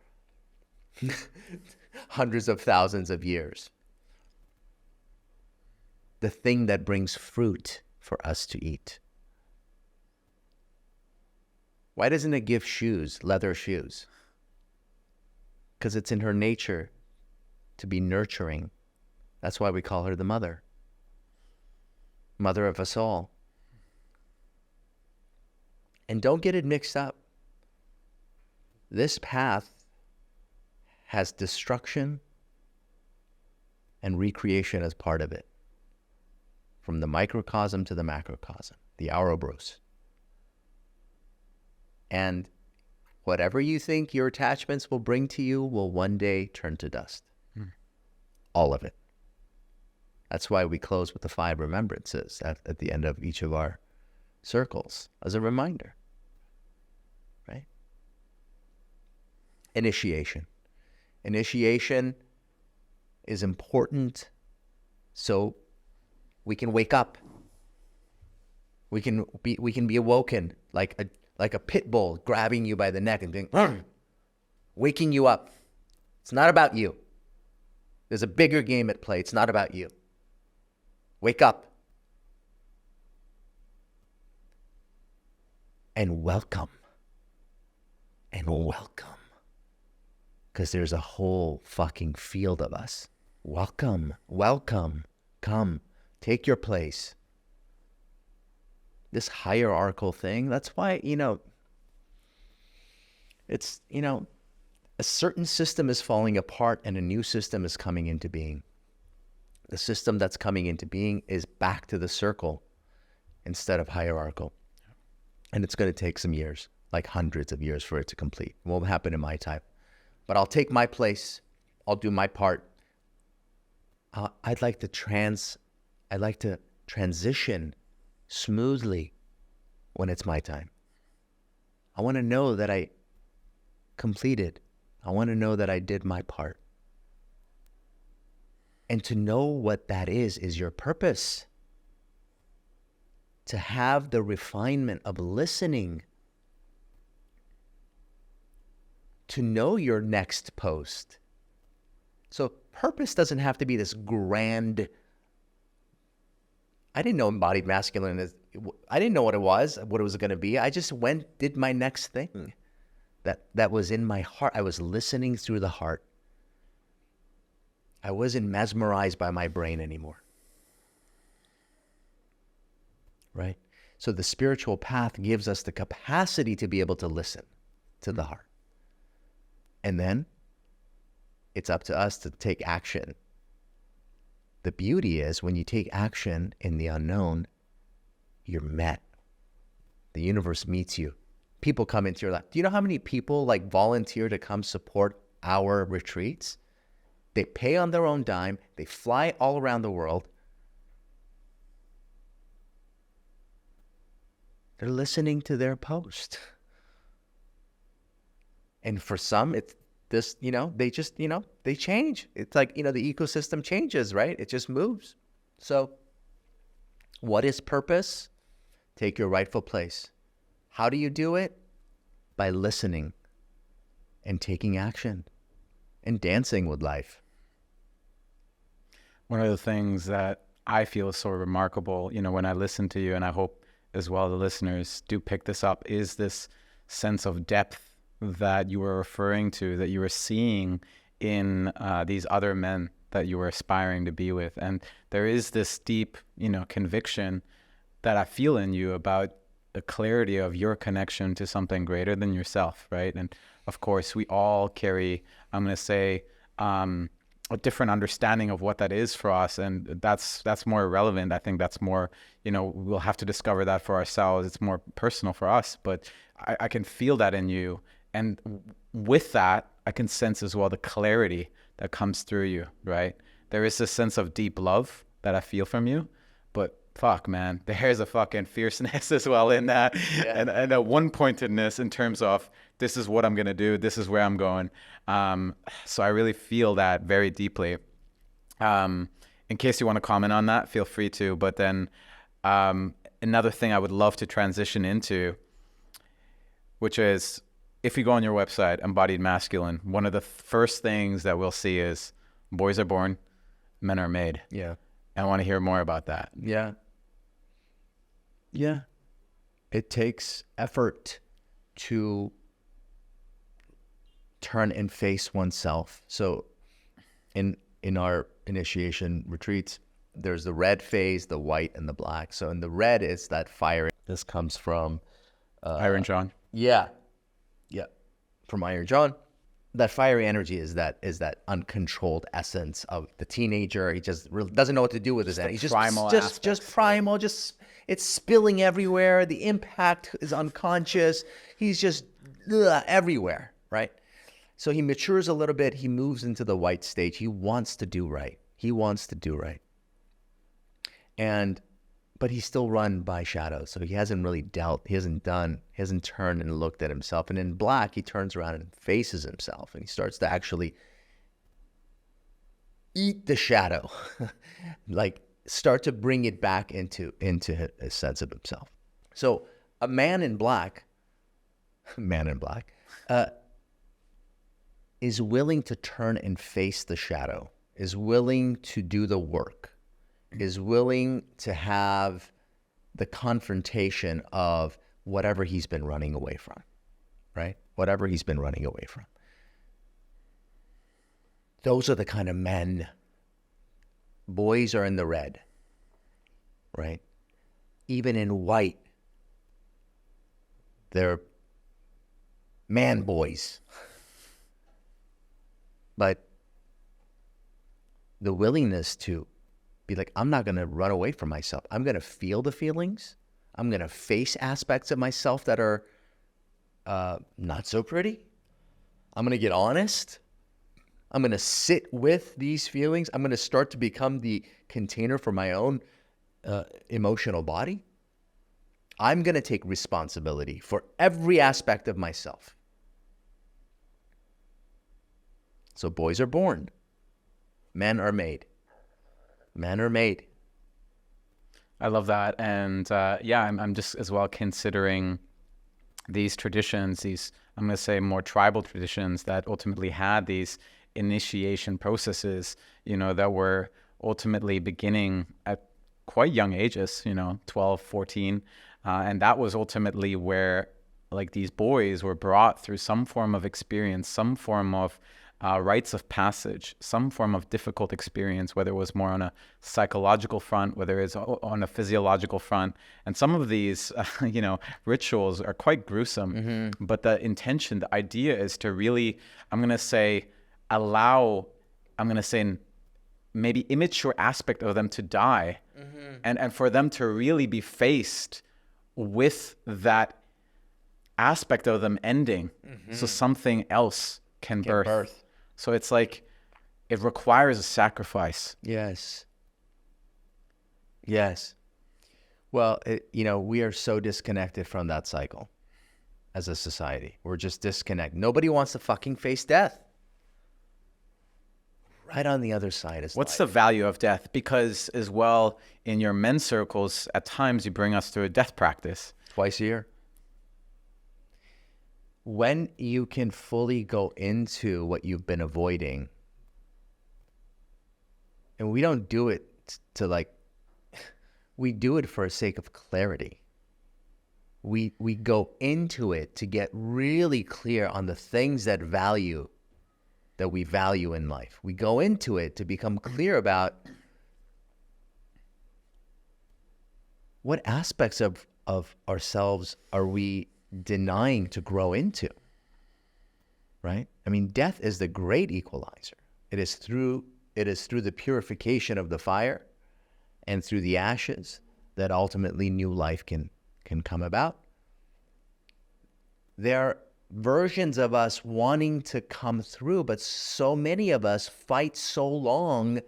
hundreds of thousands of years. The thing that brings fruit for us to eat. Why doesn't it give shoes, leather shoes? Because it's in her nature to be nurturing. That's why we call her the mother. Mother of us all. And don't get it mixed up. This path has destruction and recreation as part of it. From the microcosm to the macrocosm, the Ouroboros. And whatever you think your attachments will bring to you will one day turn to dust. All of it. That's why we close with the 5 remembrances at the end of each of our circles as a reminder, right? Initiation. Initiation is important so we can wake up. We can be awoken like a pit bull grabbing you by the neck and being, waking you up. It's not about you. There's a bigger game at play. It's not about you. Wake up. And welcome. And welcome. Because there's a whole fucking field of us. Welcome. Welcome. Come. Take your place. This hierarchical thing, that's why, it's, a certain system is falling apart and a new system is coming into being. The system that's coming into being is back to the circle instead of hierarchical. And it's going to take some years, like hundreds of years for it to complete. It won't happen in my time. But I'll take my place. I'll do my part. I'd like to transition smoothly when it's my time. I want to know that I completed. I want to know that I did my part. And to know what that is your purpose. To have the refinement of listening. To know your next post. So purpose doesn't have to be this grand. I didn't know embodied masculine is. I didn't know what it was going to be. I just did my next thing. That was in my heart. I was listening through the heart. I wasn't mesmerized by my brain anymore. Right? So the spiritual path gives us the capacity to be able to listen to the heart. And then it's up to us to take action. The beauty is when you take action in the unknown, you're met. The universe meets you. People come into your life. Do you know how many people like volunteer to come support our retreats? They pay on their own dime. They fly all around the world. They're listening to their post. And for some, it's this, they just, they change. It's like, the ecosystem changes, right? It just moves. So what is purpose? Take your rightful place. How do you do it? By listening and taking action and dancing with life. One of the things that I feel is so remarkable, when I listen to you, and I hope as well the listeners do pick this up, is this sense of depth that you were referring to, that you were seeing in these other men that you were aspiring to be with. And there is this deep, conviction that I feel in you about the clarity of your connection to something greater than yourself, right? And of course, we all carry, I'm going to say, a different understanding of what that is for us. And that's more irrelevant. I think that's more, we'll have to discover that for ourselves. It's more personal for us, but I can feel that in you. And with that, I can sense as well the clarity that comes through you, right? There is this sense of deep love that I feel from you, but fuck, man, there's a fucking fierceness as well in that. Yeah. And a one-pointedness in terms of, this is what I'm going to do. This is where I'm going. So I really feel that very deeply. In case you want to comment on that, feel free to. But then another thing I would love to transition into, which is, if you go on your website, Embodied Masculine, one of the first things that we'll see is boys are born, men are made. Yeah. I want to hear more about that. Yeah. Yeah. It takes effort to turn and face oneself. So in our initiation retreats, there's the red phase, the white, and the black. So in the red, it's that fire. This comes from Iron John. Yeah. From Iron John. That fiery energy is that uncontrolled essence of the teenager. He just really doesn't know what to do with his energy. He's primal just primal. Just it's spilling everywhere. The impact is unconscious. He's just everywhere, right? So he matures a little bit. He moves into the white stage. He wants to do right. But he's still run by shadows. So he hasn't really dealt. He hasn't turned and looked at himself. And in black, he turns around and faces himself. And he starts to actually eat the shadow. Like start to bring it back into a sense of himself. So a man in black, is willing to turn and face the shadow, is willing to do the work, is willing to have the confrontation of whatever he's been running away from, right? Whatever he's been running away from. Those are the kind of men. Boys are in the red, right? Even in white, they're man boys. But the willingness to be like, I'm not going to run away from myself. I'm going to feel the feelings. I'm going to face aspects of myself that are not so pretty. I'm going to get honest. I'm going to sit with these feelings. I'm going to start to become the container for my own emotional body. I'm going to take responsibility for every aspect of myself. So boys are born. Men are made. Men are made. I love that. And I'm just as well considering these traditions, these, I'm going to say, more tribal traditions that ultimately had these initiation processes, that were ultimately beginning at quite young ages, 12, 14. And that was ultimately where like these boys were brought through some form of experience, some form of rites of passage, some form of difficult experience, whether it was more on a psychological front, whether it's on a physiological front. And some of these, rituals are quite gruesome. But the intention, the idea is to really, I'm going to say, maybe immature aspect of them to die, and for them to really be faced with that aspect of them ending, so something else can birth. So it's like it requires a sacrifice. Yes. Well, we are so disconnected from that cycle as a society. We're just disconnected. Nobody wants to fucking face death. Right on the other side is What's life. the value of death? Because as well, in your men's circles, at times you bring us through a death practice. Twice a year. When you can fully go into what you've been avoiding, and we don't do it we do it for the sake of clarity. We go into it to get really clear on the things that we value in life. We go into it to become clear about what aspects of ourselves are we denying to grow into, right? I mean, death is the great equalizer. It is through the purification of the fire and through the ashes that ultimately new life can come about. There are versions of us wanting to come through, but so many of us fight so long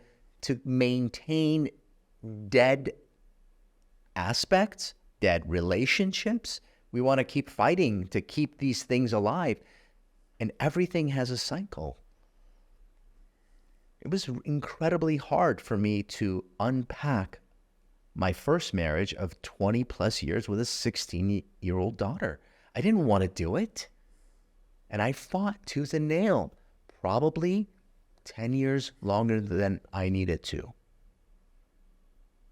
to maintain dead aspects, dead relationships. We want to keep fighting to keep these things alive, and everything has a cycle. It was incredibly hard for me to unpack my first marriage of 20 plus years with a 16-year-old daughter. I didn't want to do it. And I fought tooth and nail, probably 10 years longer than I needed to.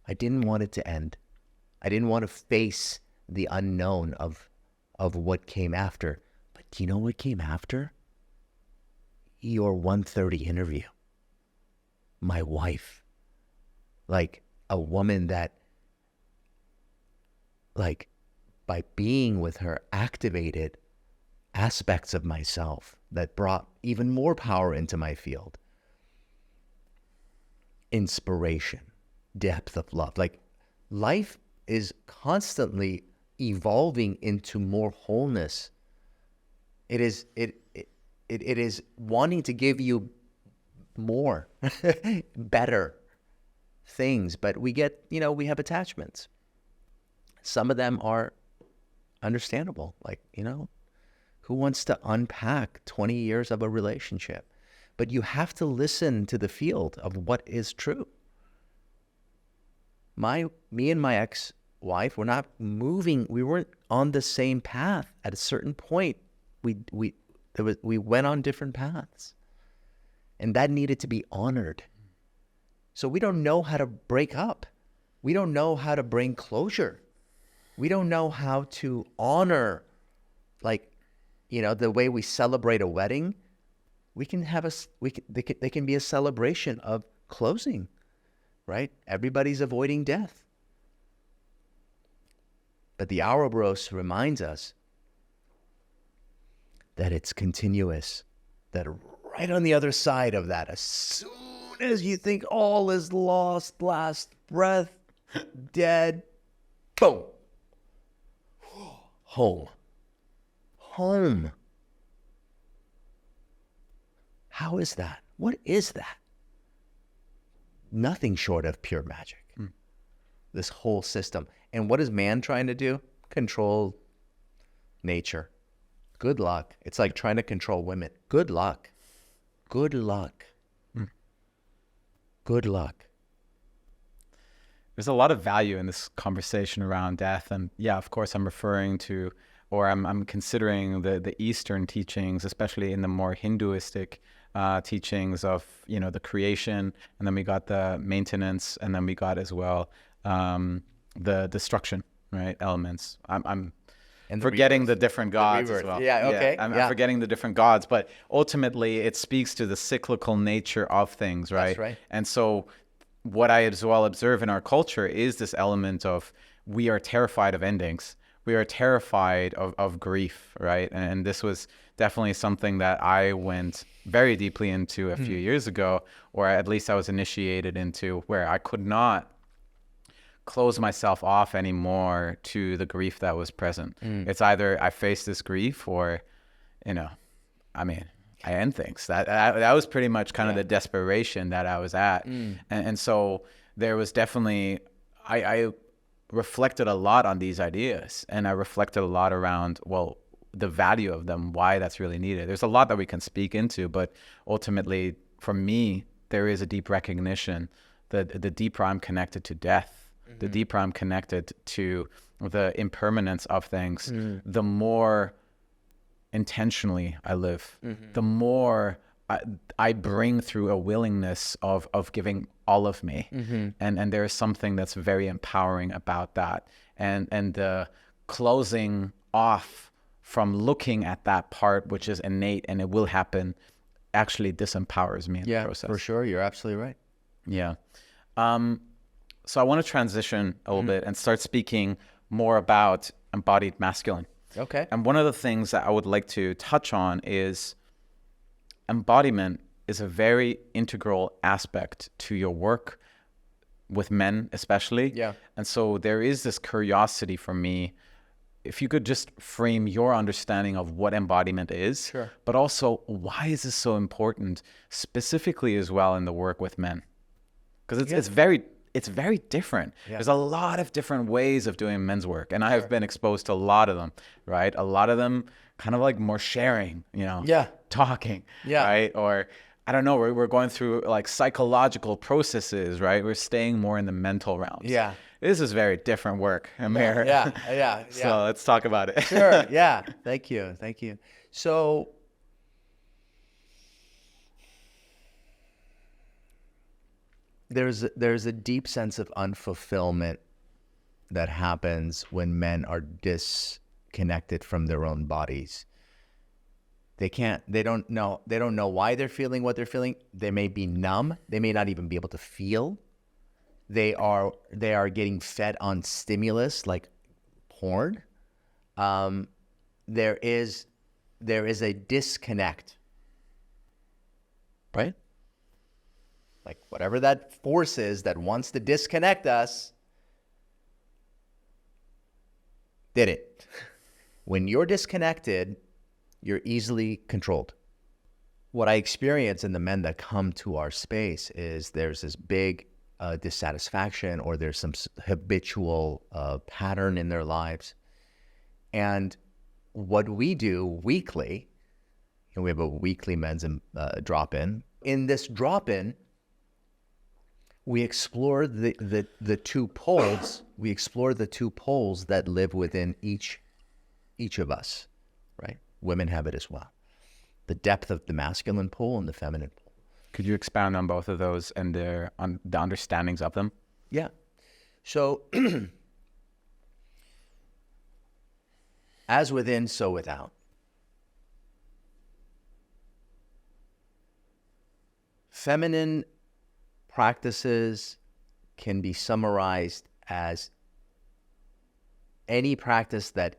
I didn't want it to end. I didn't want to face the unknown of what came after. But do you know what came after? Your 1:30 interview. My wife. Like a woman that, like, by being with her, activated aspects of myself that brought even more power into my field. Inspiration, depth of love. Like, life is constantly evolving into more wholeness. It is wanting to give you more, better things, but we have attachments. Some of them are understandable. Like, who wants to unpack 20 years of a relationship? But you have to listen to the field of what is true. Me and my ex-wife were not moving. We weren't on the same path. At a certain point, we went on different paths, and that needed to be honored. So we don't know how to break up. We don't know how to bring closure. We don't know how to honor, the way we celebrate a wedding. They can be a celebration of closing, right? Everybody's avoiding death. But the Ouroboros reminds us that it's continuous, that right on the other side of that, as soon as you think all is lost, last breath, dead, boom, home. home. How is that? What is that? Nothing short of pure magic. This whole system. And what is man trying to do? Control nature. Good luck. It's like trying to control women. Good luck. Good luck. Good luck. There's a lot of value in this conversation around death. And yeah, of course, I'm referring to, or I'm considering the Eastern teachings, especially in the more Hinduistic teachings of, the creation. And then we got the maintenance. And then we got as well the destruction, right? Elements. I'm forgetting the different gods as well. Yeah, okay. I'm forgetting the different gods, but ultimately it speaks to the cyclical nature of things, right? That's right. And so what I as well observe in our culture is this element of we are terrified of endings. We are terrified of grief, right? And this was definitely something that I went very deeply into a few years ago, or at least I was initiated into, where I could not close myself off anymore to the grief that was present. It's either I face this grief or, I end things. That was pretty much kind of the desperation that I was at. And so there was definitely, I reflected a lot on these ideas, and I reflected a lot around, well, the value of them, why that's really needed. There's a lot that we can speak into, but ultimately for me, there is a deep recognition that the deeper I'm connected to death, the deeper I'm connected to the impermanence of things, the more intentionally I live, the more I bring through a willingness of giving all of me. And there is something that's very empowering about that. And the closing off from looking at that part, which is innate and it will happen, actually disempowers me in the process. For sure. You're absolutely right. Yeah. So I want to transition a little bit and start speaking more about embodied masculine. Okay. And one of the things that I would like to touch on is embodiment is a very integral aspect to your work with men, especially. Yeah. And so there is this curiosity for me, if you could just frame your understanding of what embodiment is, but also why is this so important, specifically as well in the work with men? Because it's very different. There's a lot of different ways of doing men's work, and I have been exposed to a lot of them, right? A lot of them kind of like more sharing, talking, right? Or I don't know, we're going through like psychological processes, right? We're staying more in the mental realms. Yeah. This is very different work, Amir. Yeah. So let's talk about it. Sure. Yeah. Thank you. So there's a deep sense of unfulfillment that happens when men are disconnected from their own bodies. They don't know why they're feeling what they're feeling. They may be numb. They may not even be able to feel. They are getting fed on stimulus like porn. There is a disconnect, right? Like whatever that force is that wants to disconnect us, did it. When you're disconnected, you're easily controlled. What I experience in the men that come to our space is there's this big dissatisfaction, or there's some habitual pattern in their lives. And what we do weekly, and we have a weekly men's drop-in. In this drop-in, we explore the two poles. We explore the two poles that live within each of us, right? Women have it as well. The depth of the masculine pole and the feminine pole. Could you expound on both of those and on the understandings of them? Yeah. So, as within, so without. Feminine practices can be summarized as any practice that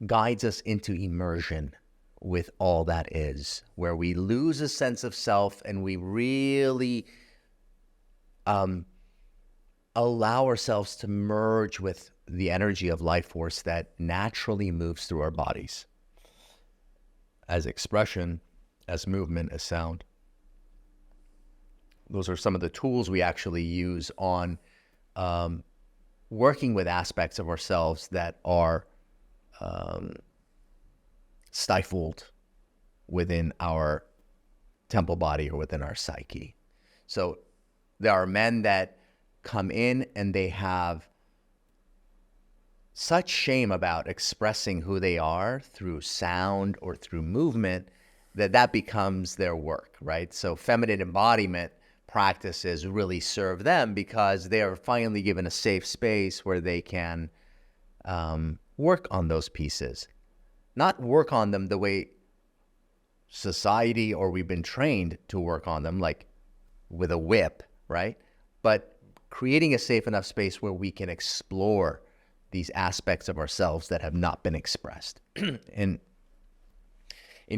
guides us into immersion with all that is, where we lose a sense of self and we really allow ourselves to merge with the energy of life force that naturally moves through our bodies as expression, as movement, as sound. Those are some of the tools we actually use on working with aspects of ourselves that are stifled within our temple body or within our psyche. So there are men that come in and they have such shame about expressing who they are through sound or through movement that becomes their work, right? So feminine embodiment practices really serve them because they are finally given a safe space where they can work on those pieces. Not work on them the way society or we've been trained to work on them, like with a whip, right? But creating a safe enough space where we can explore these aspects of ourselves that have not been expressed. In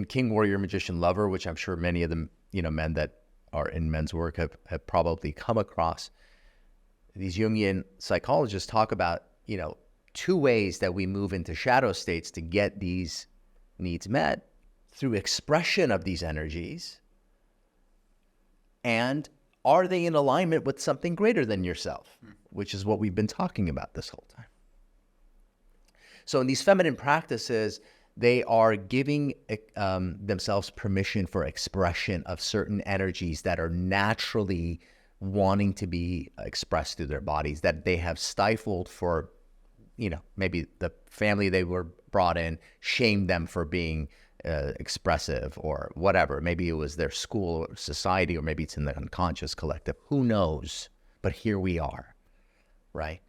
King, Warrior, Magician, Lover, which I'm sure many of the men that are in men's work have probably come across, these Jungian psychologists talk about, 2 ways that we move into shadow states to get these needs met: through expression of these energies, and are they in alignment with something greater than yourself, which is what we've been talking about this whole time. So in these feminine practices, they are giving themselves permission for expression of certain energies that are naturally wanting to be expressed through their bodies, that they have stifled for, maybe the family they were brought in shamed them for being expressive or whatever. Maybe it was their school or society, or maybe it's in the unconscious collective. Who knows? But here we are, right?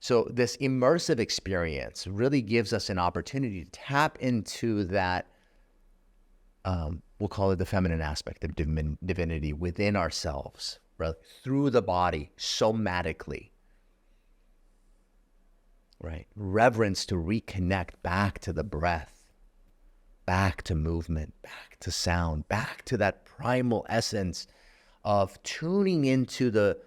So this immersive experience really gives us an opportunity to tap into that, we'll call it the feminine aspect of divinity within ourselves, right? Through the body, somatically, right? Reverence to reconnect back to the breath, back to movement, back to sound, back to that primal essence of tuning into the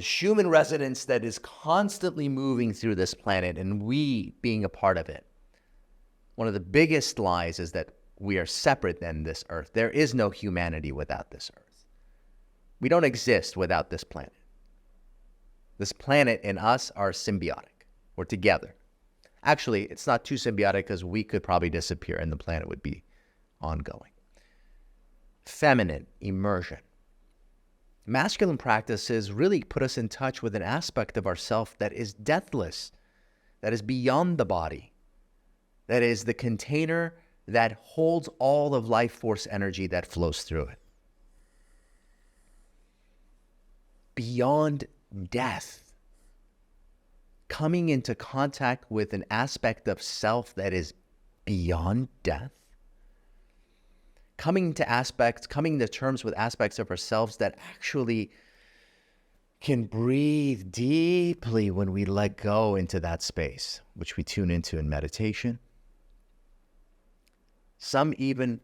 human resonance that is constantly moving through this planet, and we being a part of it. One of the biggest lies is that we are separate than this earth. There is no humanity without this earth. We don't exist without this planet. This planet and us are symbiotic. We're together. Actually, it's not too symbiotic because we could probably disappear and the planet would be ongoing. Feminine immersion. Masculine practices really put us in touch with an aspect of ourself that is deathless, that is beyond the body, that is the container that holds all of life force energy that flows through it. Beyond death, coming into contact with an aspect of self that is beyond death, coming to terms with aspects of ourselves that actually can breathe deeply when we let go into that space, which we tune into in meditation. Some even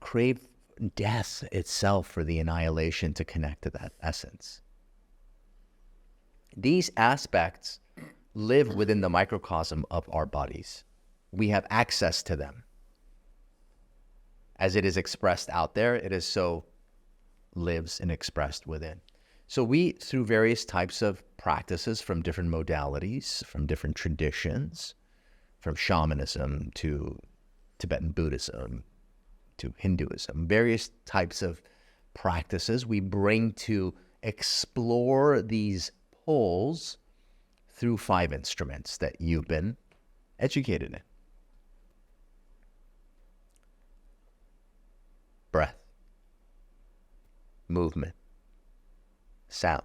crave death itself for the annihilation to connect to that essence. These aspects live within the microcosm of our bodies. We have access to them. As it is expressed out there, it is so lives and expressed within. So we, through various types of practices from different modalities, from different traditions, from shamanism to Tibetan Buddhism to Hinduism, various types of practices we bring to explore these poles through 5 instruments that you've been educated in. Breath, movement, sound,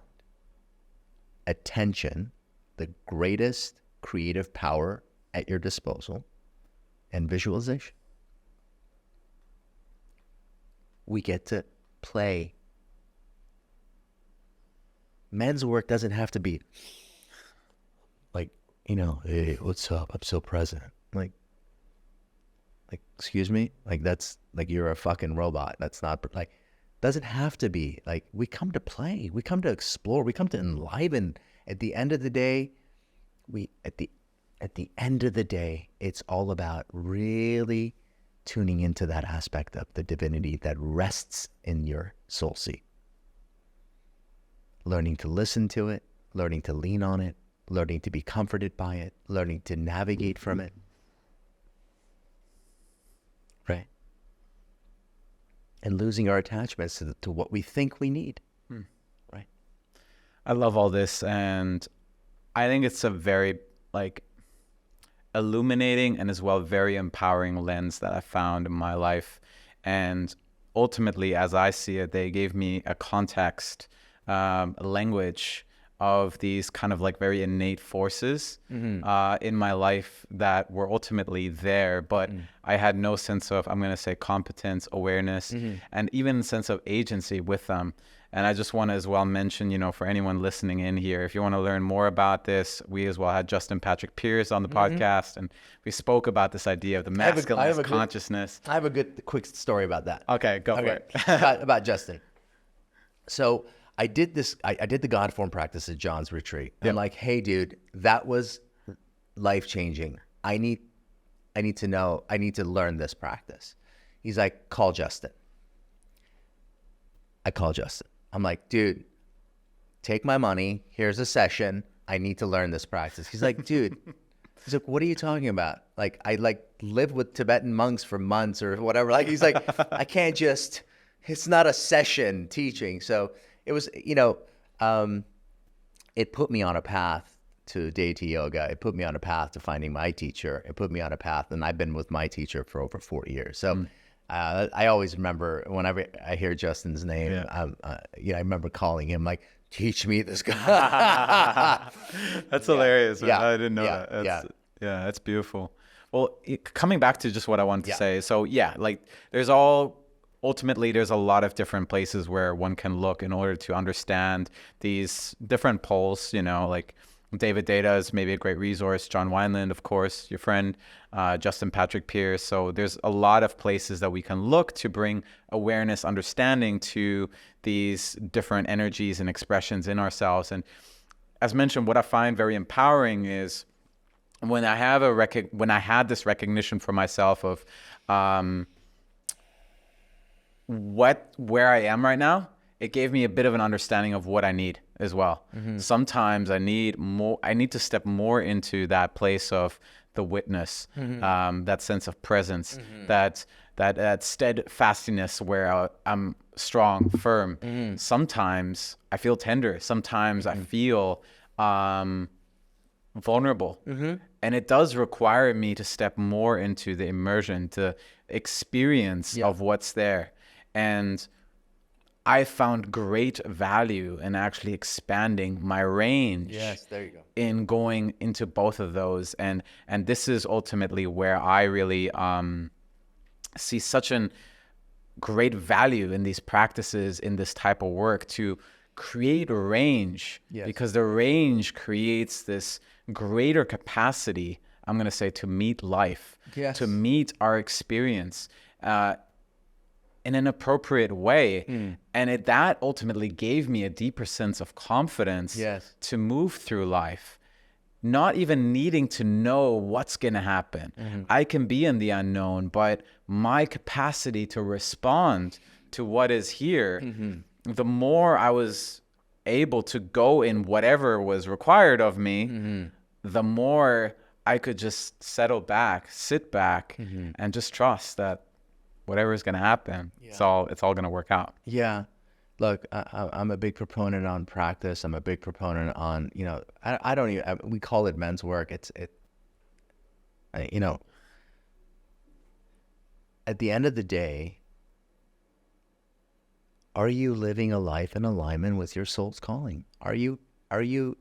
attention, the greatest creative power at your disposal, and visualization. We get to play. Men's work doesn't have to be like, hey, what's up? I'm so present. Like, excuse me? Like, that's like you're a fucking robot. That's not like Doesn't have to be. Like, we come to play, we come to explore, we come to enliven. At the end of the day, it's all about really tuning into that aspect of the divinity that rests in your soul seat. Learning to listen to it, learning to lean on it, learning to be comforted by it, learning to navigate from it. Right? And losing our attachments to what we think we need. Right? I love all this, and I think it's a very illuminating and as well very empowering lens that I found in my life. And ultimately, as I see it, they gave me a context, a language of these kind of very innate forces in my life that were ultimately there, but I had no sense of, I'm going to say, competence, awareness, and even sense of agency with them. And I just want to as well mention, for anyone listening in here, if you want to learn more about this, we as well had Justin Patrick Pierce on the podcast, and we spoke about this idea of the masculine consciousness. I have a quick story about that. Okay, go for it. about Justin. So I did the God form practice at John's retreat. Yep. I'm like, hey, dude, that was life-changing. I need to learn this practice. He's like, call Justin. I call Justin. I'm like, dude, take my money. Here's a session. I need to learn this practice. He's like, dude, what are you talking about? Like, I lived with Tibetan monks for months or whatever. He's like, I can't just, it's not a session teaching. So it was, it put me on a path to deity yoga. It put me on a path to finding my teacher. It put me on a path, and I've been with my teacher for over 40 years. So I always remember whenever I hear Justin's name, I remember calling him like, teach me this guy. That's hilarious. Yeah. I didn't know that. That's beautiful. Well, coming back to just what I wanted to say. So ultimately, there's a lot of different places where one can look in order to understand these different poles, David Data is maybe a great resource. John Wineland, of course, your friend, Justin Patrick Pierce. So there's a lot of places that we can look to bring awareness, understanding to these different energies and expressions in ourselves. And as mentioned, what I find very empowering is when I had this recognition for myself of where I am right now, it gave me a bit of an understanding of what I need as well. Sometimes I need to step more into that place of the witness, that sense of presence, that steadfastness where I'm strong, firm. Sometimes I feel tender. Sometimes I feel vulnerable. And it does require me to step more into the immersion, to experience of what's there. And I found great value in actually expanding my range. Yes, there you go. In going into both of those. And this is ultimately where I really see such a great value in these practices, in this type of work, to create a range. Yes. Because the range creates this greater capacity, I'm going to say, to meet life, to meet our experience in an appropriate way. And that ultimately gave me a deeper sense of confidence to move through life, not even needing to know what's going to happen. I can be in the unknown, but my capacity to respond to what is here, the more I was able to go in whatever was required of me, the more I could just settle back, sit back, and just trust that whatever is going to happen, it's all going to work out. Yeah. Look, I'm a big proponent on practice. I'm a big proponent on, I don't even, we call it men's work. At the end of the day, are you living a life in alignment with your soul's calling? Are you alive?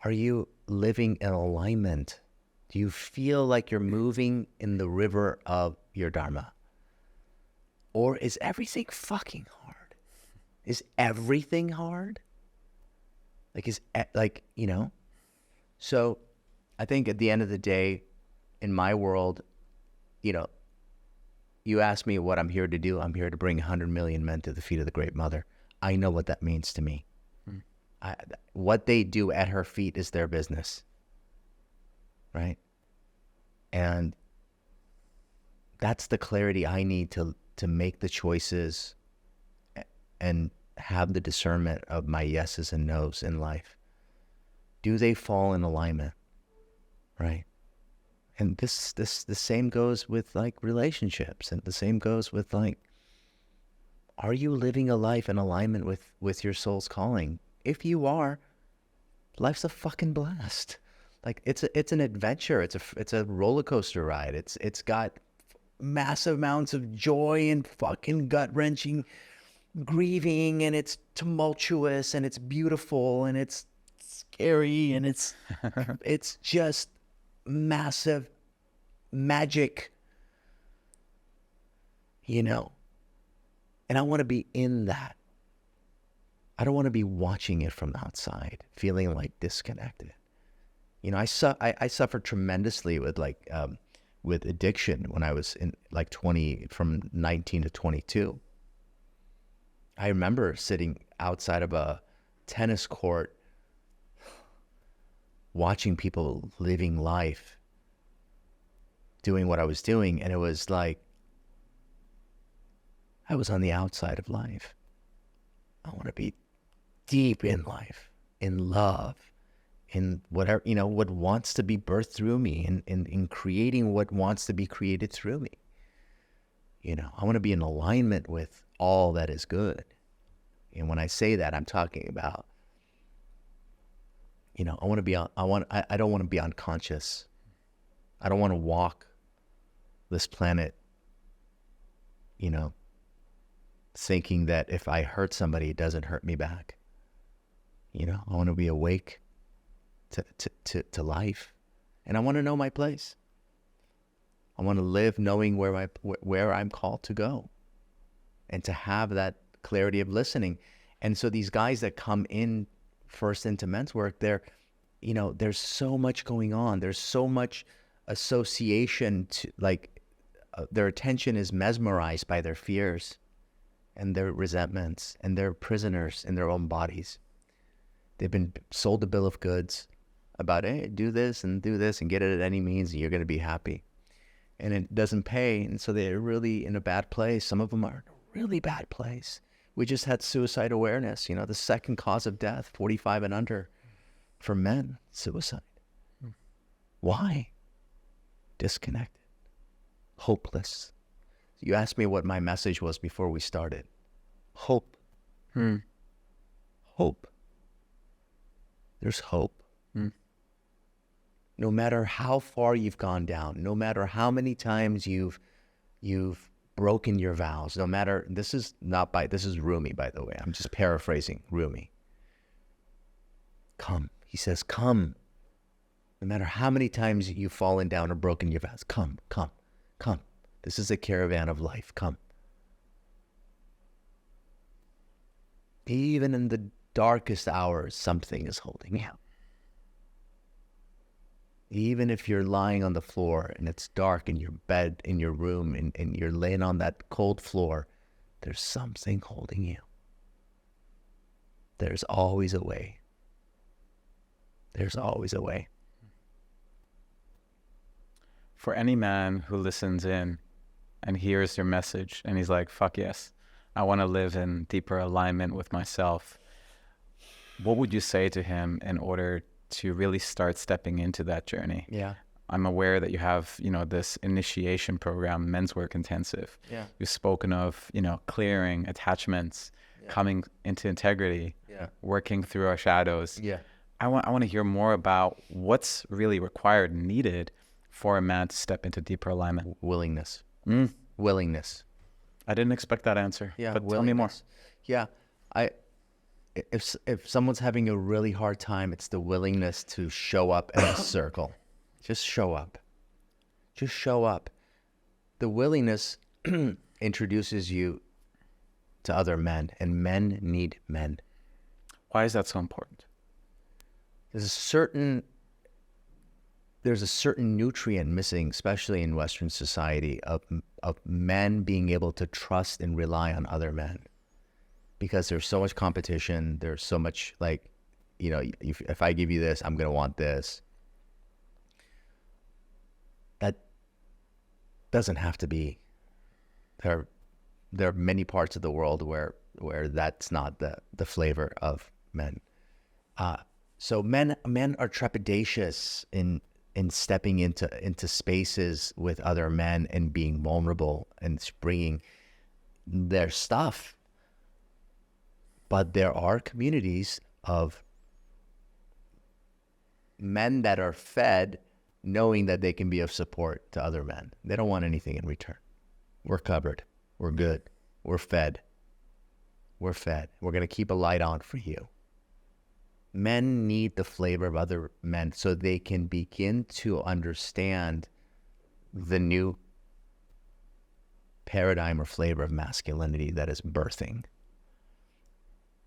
Are you living in alignment? Do you feel like you're moving in the river of your Dharma? Or is everything fucking hard? Is everything hard? So I think at the end of the day, in my world, you ask me what I'm here to do. I'm here to bring 100 million men to the feet of the Great Mother. I know what that means to me. What they do at her feet is their business, right? And that's the clarity I need to make the choices and have the discernment of my yeses and nos in life. Do they fall in alignment, right? And the same goes with like relationships, and the same goes with like, are you living a life in alignment with your soul's calling? If you are, life's a fucking blast. Like it's an adventure. It's a roller coaster ride. It's got massive amounts of joy and fucking gut wrenching grieving, and it's tumultuous, and it's beautiful, and it's scary, and it's just massive magic, you know. And I want to be in that. I don't want to be watching it from the outside, feeling like disconnected. You know, I suffered tremendously with with addiction when I was in like 20, from 19 to 22. I remember sitting outside of a tennis court, watching people living life, doing what I was doing, and it was like I was on the outside of life. I want to be deep in life, in love, in whatever, you know, what wants to be birthed through me, in creating what wants to be created through me. You know, I want to be in alignment with all that is good. And when I say that, I'm talking about, you know, I don't want to be unconscious. I don't want to walk this planet, you know, thinking that if I hurt somebody, it doesn't hurt me back. You know, I want to be awake to life, and I want to know my place. I want to live knowing where I'm called to go, and to have that clarity of listening. And so these guys that come in first into men's work, you know, there's so much going on. There's so much association to, like, their attention is mesmerized by their fears and their resentments, and they're prisoners in their own bodies. They've been sold a bill of goods about, hey, do this and get it at any means, and you're going to be happy. And it doesn't pay, and so they're really in a bad place. Some of them are in a really bad place. We just had suicide awareness, you know, the second cause of death, 45 and under, for men, suicide. Why? Disconnected, hopeless. You asked me what my message was before we started. Hope. Hope. There's hope. No matter how far you've gone down, no matter how many times you've broken your vows, no matter, this is Rumi, by the way. I'm just paraphrasing Rumi. Come. He says, come. No matter how many times you've fallen down or broken your vows, come. This is a caravan of life. Come. Even in the darkest hours, something is holding you. Even if you're lying on the floor and it's dark in your bed, in your room, and you're laying on that cold floor, there's something holding you. There's always a way. There's always a way. For any man who listens in and hears your message and he's like, fuck yes, I want to live in deeper alignment with myself, what would you say to him in order to really start stepping into that journey? Yeah. I'm aware that you have, you know, this initiation program, Men's Work Intensive. Yeah. You've spoken of, you know, clearing attachments, coming into integrity, working through our shadows. Yeah. I want to hear more about what's really required and needed for a man to step into deeper alignment. Willingness. Willingness. I didn't expect that answer. Yeah. But tell me more. Yeah. If someone's having a really hard time, it's the willingness to show up in a circle. Just show up. Just show up. The willingness introduces you to other men, and men need men. Why is that so important? There's a certain there's a certain nutrient missing, especially in Western society, of men being able to trust and rely on other men, because there's so much competition. There's so much like, you know, if I give you this, I'm gonna want this. That doesn't have to be. There are many parts of the world where that's not the flavor of men. So men are trepidatious in stepping into spaces with other men and being vulnerable and bringing their stuff. But there are communities of men that are fed knowing that they can be of support to other men. They don't want anything in return. We're covered. We're good. We're fed. We're fed. We're going to keep a light on for you. Men need the flavor of other men so they can begin to understand the new paradigm or flavor of masculinity that is birthing.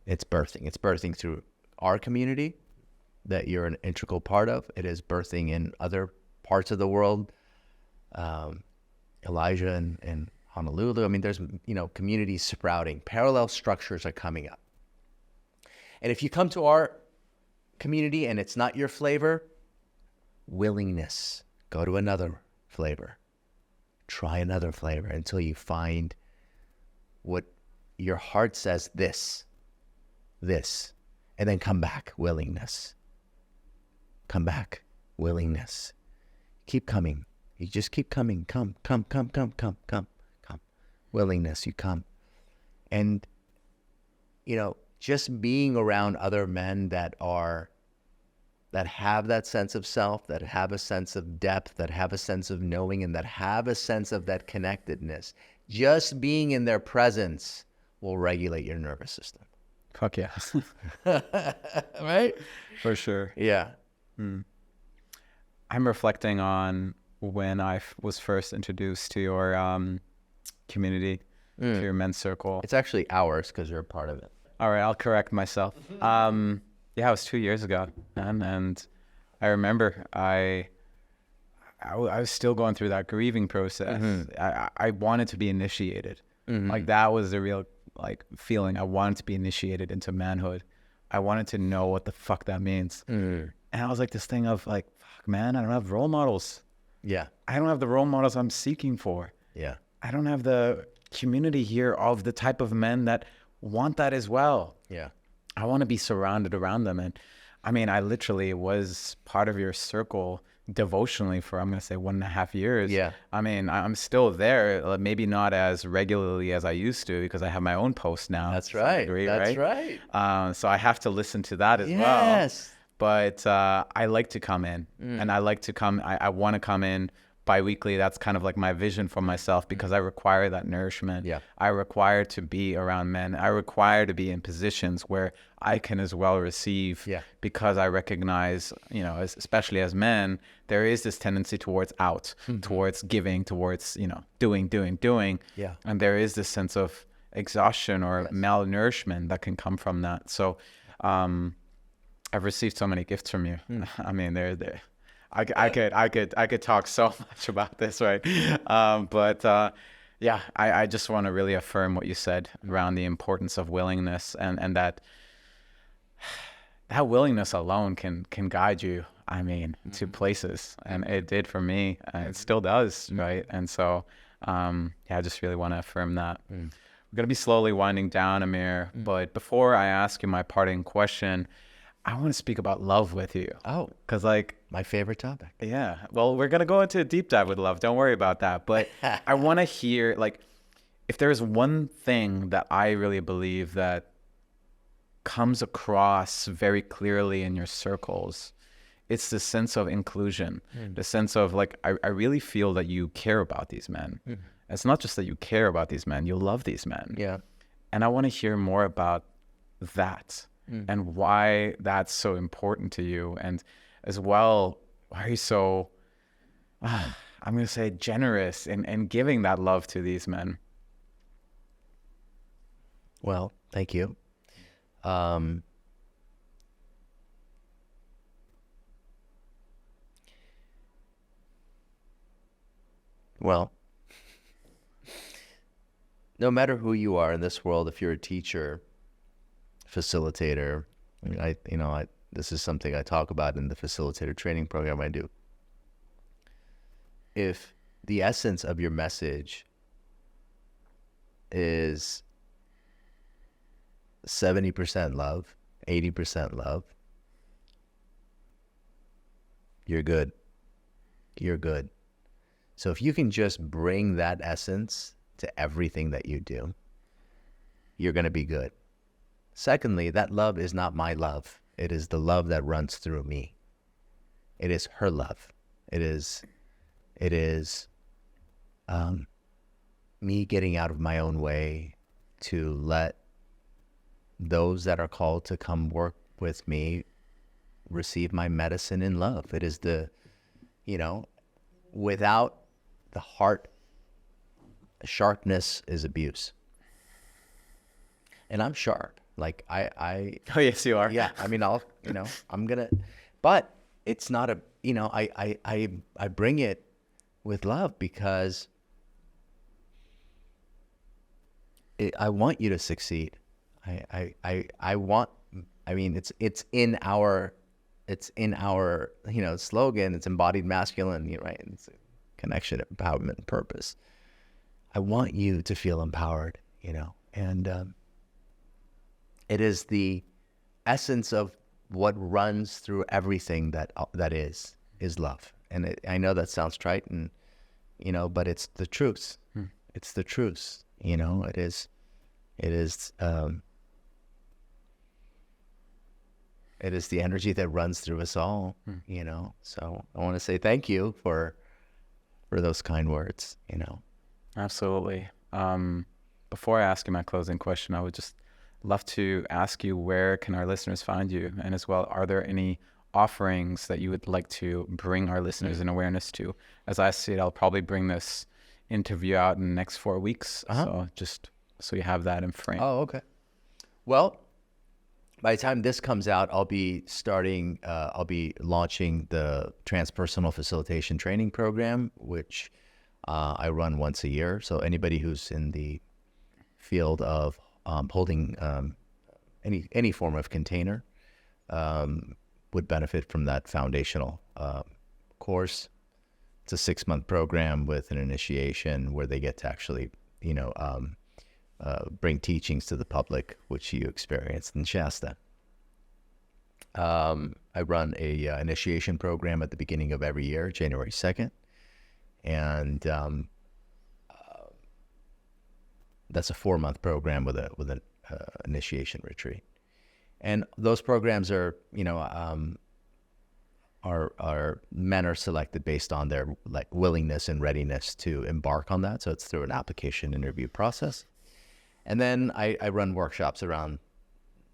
It's birthing. It's birthing through our community that you're an integral part of. It is birthing in other parts of the world. Elijah and Honolulu. I mean, there's, you know, communities sprouting. Parallel structures are coming up. And if you come to our community and it's not your flavor, willingness, go to another flavor. Try another flavor until you find what your heart says, this, and then come back, willingness. Come back, willingness. Keep coming. You just keep coming. Come. Willingness, you come. And, you know, just being around other men that have that sense of self, that have a sense of depth, that have a sense of knowing, and that have a sense of that connectedness, just being in their presence will regulate your nervous system. Fuck yeah. Right? For sure. Yeah. I'm reflecting on when I was first introduced to your community, to your men's circle. It's actually ours because you're a part of it. All right, I'll correct myself. Yeah, it was 2 years ago, man, and I remember I was still going through that grieving process. I wanted to be initiated. Like that was the real feeling. I wanted to be initiated into manhood. I wanted to know what the fuck that means. And I was like this thing of like, fuck, man, I don't have role models. Yeah. I don't have the role models I'm seeking for. Yeah. I don't have the community here of the type of men that want that as well. Yeah. I want to be surrounded around them. And I mean, I literally was part of your circle devotionally for, I'm going to say 1.5 years. Yeah. I mean, I'm still there, maybe not as regularly as I used to because I have my own post now. That's right. That's right. So I have to listen to that as well. Yes. But I like to come in and I like to come, I want to come in bi-weekly. That's kind of like my vision for myself because I require that nourishment. Yeah. I require to be around men. I require to be in positions where I can as well receive because I recognize, you know, especially as men, there is this tendency towards towards giving, towards, you know, doing. Yeah. And there is this sense of exhaustion or malnourishment that can come from that. So I've received so many gifts from you. I mean, they're I could talk so much about this, right? Yeah, I just want to really affirm what you said around the importance of willingness and that willingness alone can guide you, I mean, to places. And it did for me. It still does, right? And so, I just really want to affirm that. We're going to be slowly winding down, Amir. But before I ask you my parting question, I want to speak about love with you. Oh, because like my favorite topic. Yeah. Well, we're going to go into a deep dive with love. Don't worry about that. But I want to hear, like, if there's one thing that I really believe that comes across very clearly in your circles, it's the sense of inclusion, the sense of like, I really feel that you care about these men. It's not just that you care about these men, you love these men. Yeah. And I want to hear more about that. And why that's so important to you, and as well, why are you so, I'm going to say, generous in giving that love to these men? Well, thank you. Well, no matter who you are in this world, if you're a teacher, facilitator, this is something I talk about in the facilitator training program I do. If the essence of your message is 70% love, 80% love, you're good. You're good. So if you can just bring that essence to everything that you do, you're going to be good. Secondly, that love is not my love. It is the love that runs through me. It is her love. It is me getting out of my own way to let those that are called to come work with me receive my medicine in love. It is without the heart, sharpness is abuse. And I'm sharp. Like I Oh, yes, you are. yeah, I mean, but it's not I bring it with love because I want you to succeed. It's in our slogan. It's embodied masculine, right? It's connection, empowerment, and purpose. I want you to feel empowered, and it is the essence of what runs through everything that is love. And I know that sounds trite, and but it's the truth. It's the truth. It is. It is the energy that runs through us all. So I want to say thank you for those kind words. Absolutely. Before I ask you my closing question, I would just love to ask you, where can our listeners find you? And as well, are there any offerings that you would like to bring our listeners in awareness to? As I see it, I'll probably bring this interview out in the next 4 weeks. So just so you have that in frame. Oh, okay. Well, by the time this comes out, I'll be launching the transpersonal facilitation training program, which I run once a year. So anybody who's in the field of holding any form of container would benefit from that foundational course. It's a 6-month program with an initiation where they get to actually, bring teachings to the public, which you experienced in Shasta. I run a initiation program at the beginning of every year, January 2nd. And that's a 4-month program with an initiation retreat. And those programs are, our men are selected based on their willingness and readiness to embark on that. So it's through an application interview process. And then I run workshops around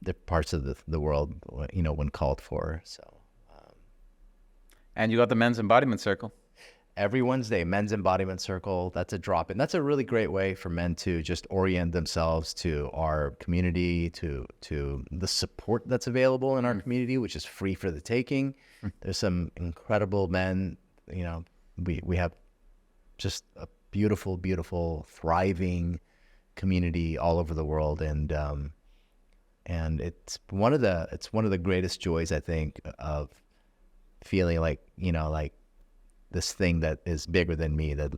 the parts of the world, when called for. So. And you got the Men's Embodiment Circle. Every Wednesday, Men's Embodiment Circle. That's a drop-in. That's a really great way for men to just orient themselves to our community, to the support that's available in our community, which is free for the taking. There's some incredible men. We have just a beautiful, beautiful, thriving community all over the world, and it's one of the greatest joys, I think, of feeling like this thing that is bigger than me, that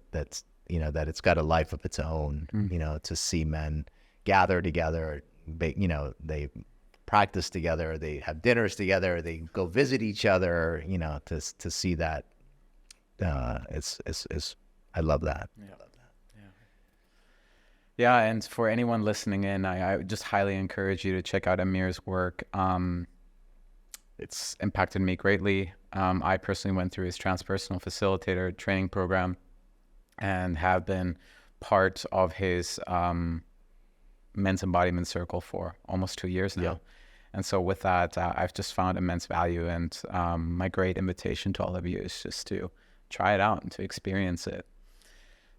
it's got a life of its own. To see men gather together, they practice together, they have dinners together, they go visit each other, to see that, it's I love that. Yeah, and for anyone listening in, I would just highly encourage you to check out Amir's work. It's impacted me greatly. I personally went through his transpersonal facilitator training program and have been part of his Men's Embodiment Circle for almost 2 years now. Yeah. And so with that, I've just found immense value. And my great invitation to all of you is just to try it out and to experience it.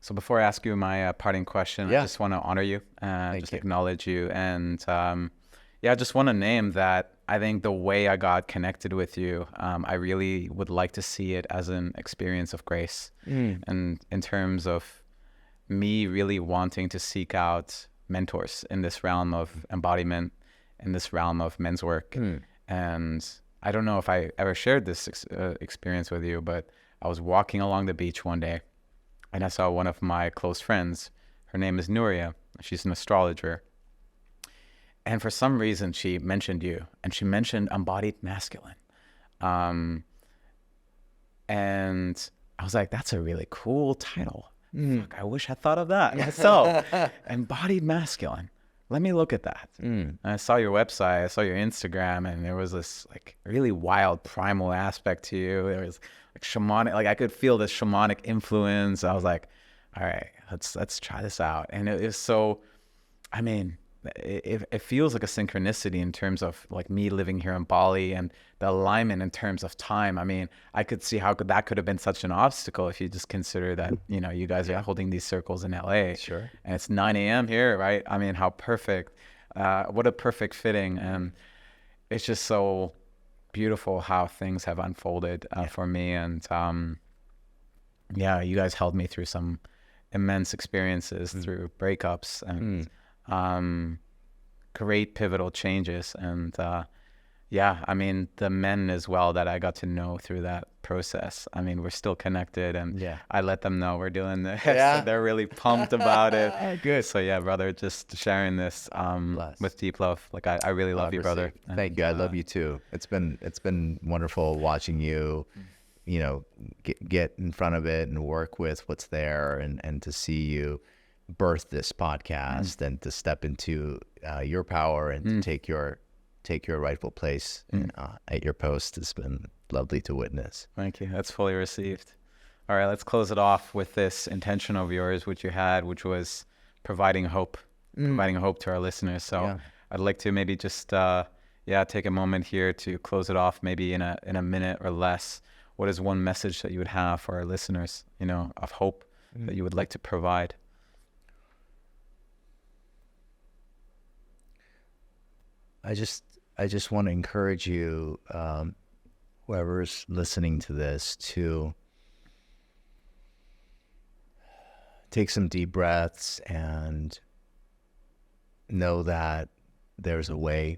So before I ask you my parting question, I just want to honor you and acknowledge you. And, Yeah, I just want to name that I think the way I got connected with you, I really would like to see it as an experience of grace. And in terms of me really wanting to seek out mentors in this realm of embodiment, in this realm of men's work. And I don't know if I ever shared this experience with you, but I was walking along the beach one day and I saw one of my close friends. Her name is Nuria. She's an astrologer. And for some reason, she mentioned you, and she mentioned embodied masculine. And I was like, that's a really cool title. Fuck, I wish I thought of that myself. Embodied masculine. Let me look at that. And I saw your website, I saw your Instagram, and there was this like really wild primal aspect to you. There was like shamanic, like I could feel this shamanic influence. I was like, all right, let's try this out. And it was so, I mean, it feels like a synchronicity in terms of like me living here in Bali and the alignment in terms of time. I mean, I could see how that could have been such an obstacle if you just consider that, you know, you guys are holding these circles in LA. Sure. And it's 9 a.m. here, right? I mean, how perfect, what a perfect fitting. And it's just so beautiful how things have unfolded for me. And yeah, you guys held me through some immense experiences, through breakups and great pivotal changes. And yeah, I mean, the men as well that I got to know through that process, I mean, we're still connected, and I let them know we're doing this. And they're really pumped about it. Good. So yeah, brother, just sharing this with deep love. Like I really love you, brother. Thank you. I love you too. It's been wonderful watching you, you know, get in front of it and work with what's there, and to see you birth this podcast and to step into your power and to take your rightful place at your post has been lovely to witness. Thank you. That's fully received. All right, let's close it off with this intention of yours, which you had, which was providing hope to our listeners. So I'd like to maybe just take a moment here to close it off, maybe in a minute or less. What is one message that you would have for our listeners, you know, of hope that you would like to provide? I just want to encourage you, whoever's listening to this, to take some deep breaths and know that there's a way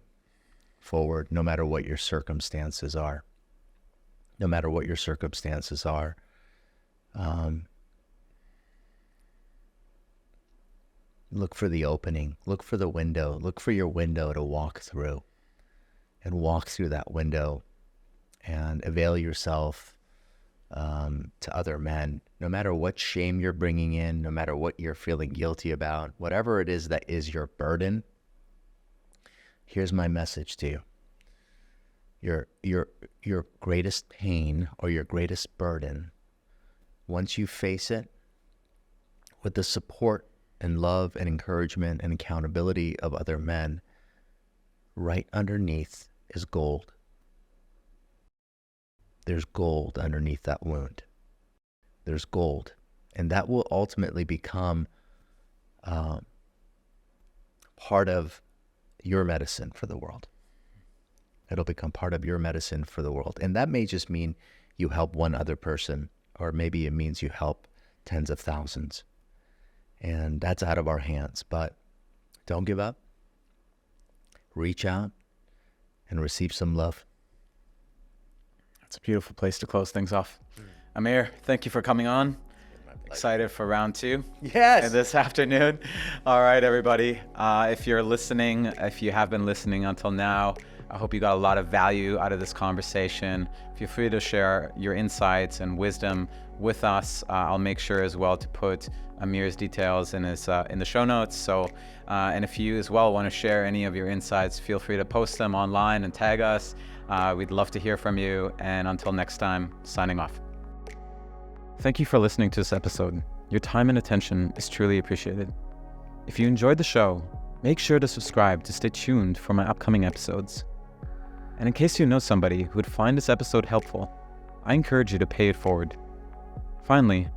forward, no matter what your circumstances are. No matter what your circumstances are. Look for the opening, look for the window, look for your window to walk through, and walk through that window and avail yourself to other men, no matter what shame you're bringing in, no matter what you're feeling guilty about, whatever it is that is your burden. Here's my message to you. Your greatest pain or your greatest burden, once you face it with the support and love and encouragement and accountability of other men, right underneath is gold. There's gold underneath that wound. There's gold. And that will ultimately become part of your medicine for the world. It'll become part of your medicine for the world. And that may just mean you help one other person, or maybe it means you help tens of thousands. And that's out of our hands. But don't give up. Reach out and receive some love. That's a beautiful place to close things off. Amir, thank you for coming on. Excited for round 2. Yes. This afternoon. All right, everybody. If you're listening, if you have been listening until now, I hope you got a lot of value out of this conversation. Feel free to share your insights and wisdom with us. I'll make sure as well to put Amir's details in the show notes. So, and if you as well want to share any of your insights, feel free to post them online and tag us. We'd love to hear from you. And until next time, signing off. Thank you for listening to this episode. Your time and attention is truly appreciated. If you enjoyed the show, make sure to subscribe to stay tuned for my upcoming episodes. And in case you know somebody who would find this episode helpful, I encourage you to pay it forward. Finally,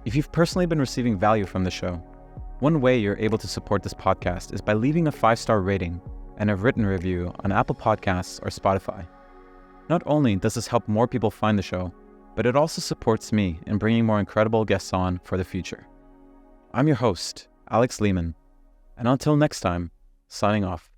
if you've personally been receiving value from the show, one way you're able to support this podcast is by leaving a 5-star rating and a written review on Apple Podcasts or Spotify. Not only does this help more people find the show, but it also supports me in bringing more incredible guests on for the future. I'm your host, Alex Lehman, and until next time, signing off.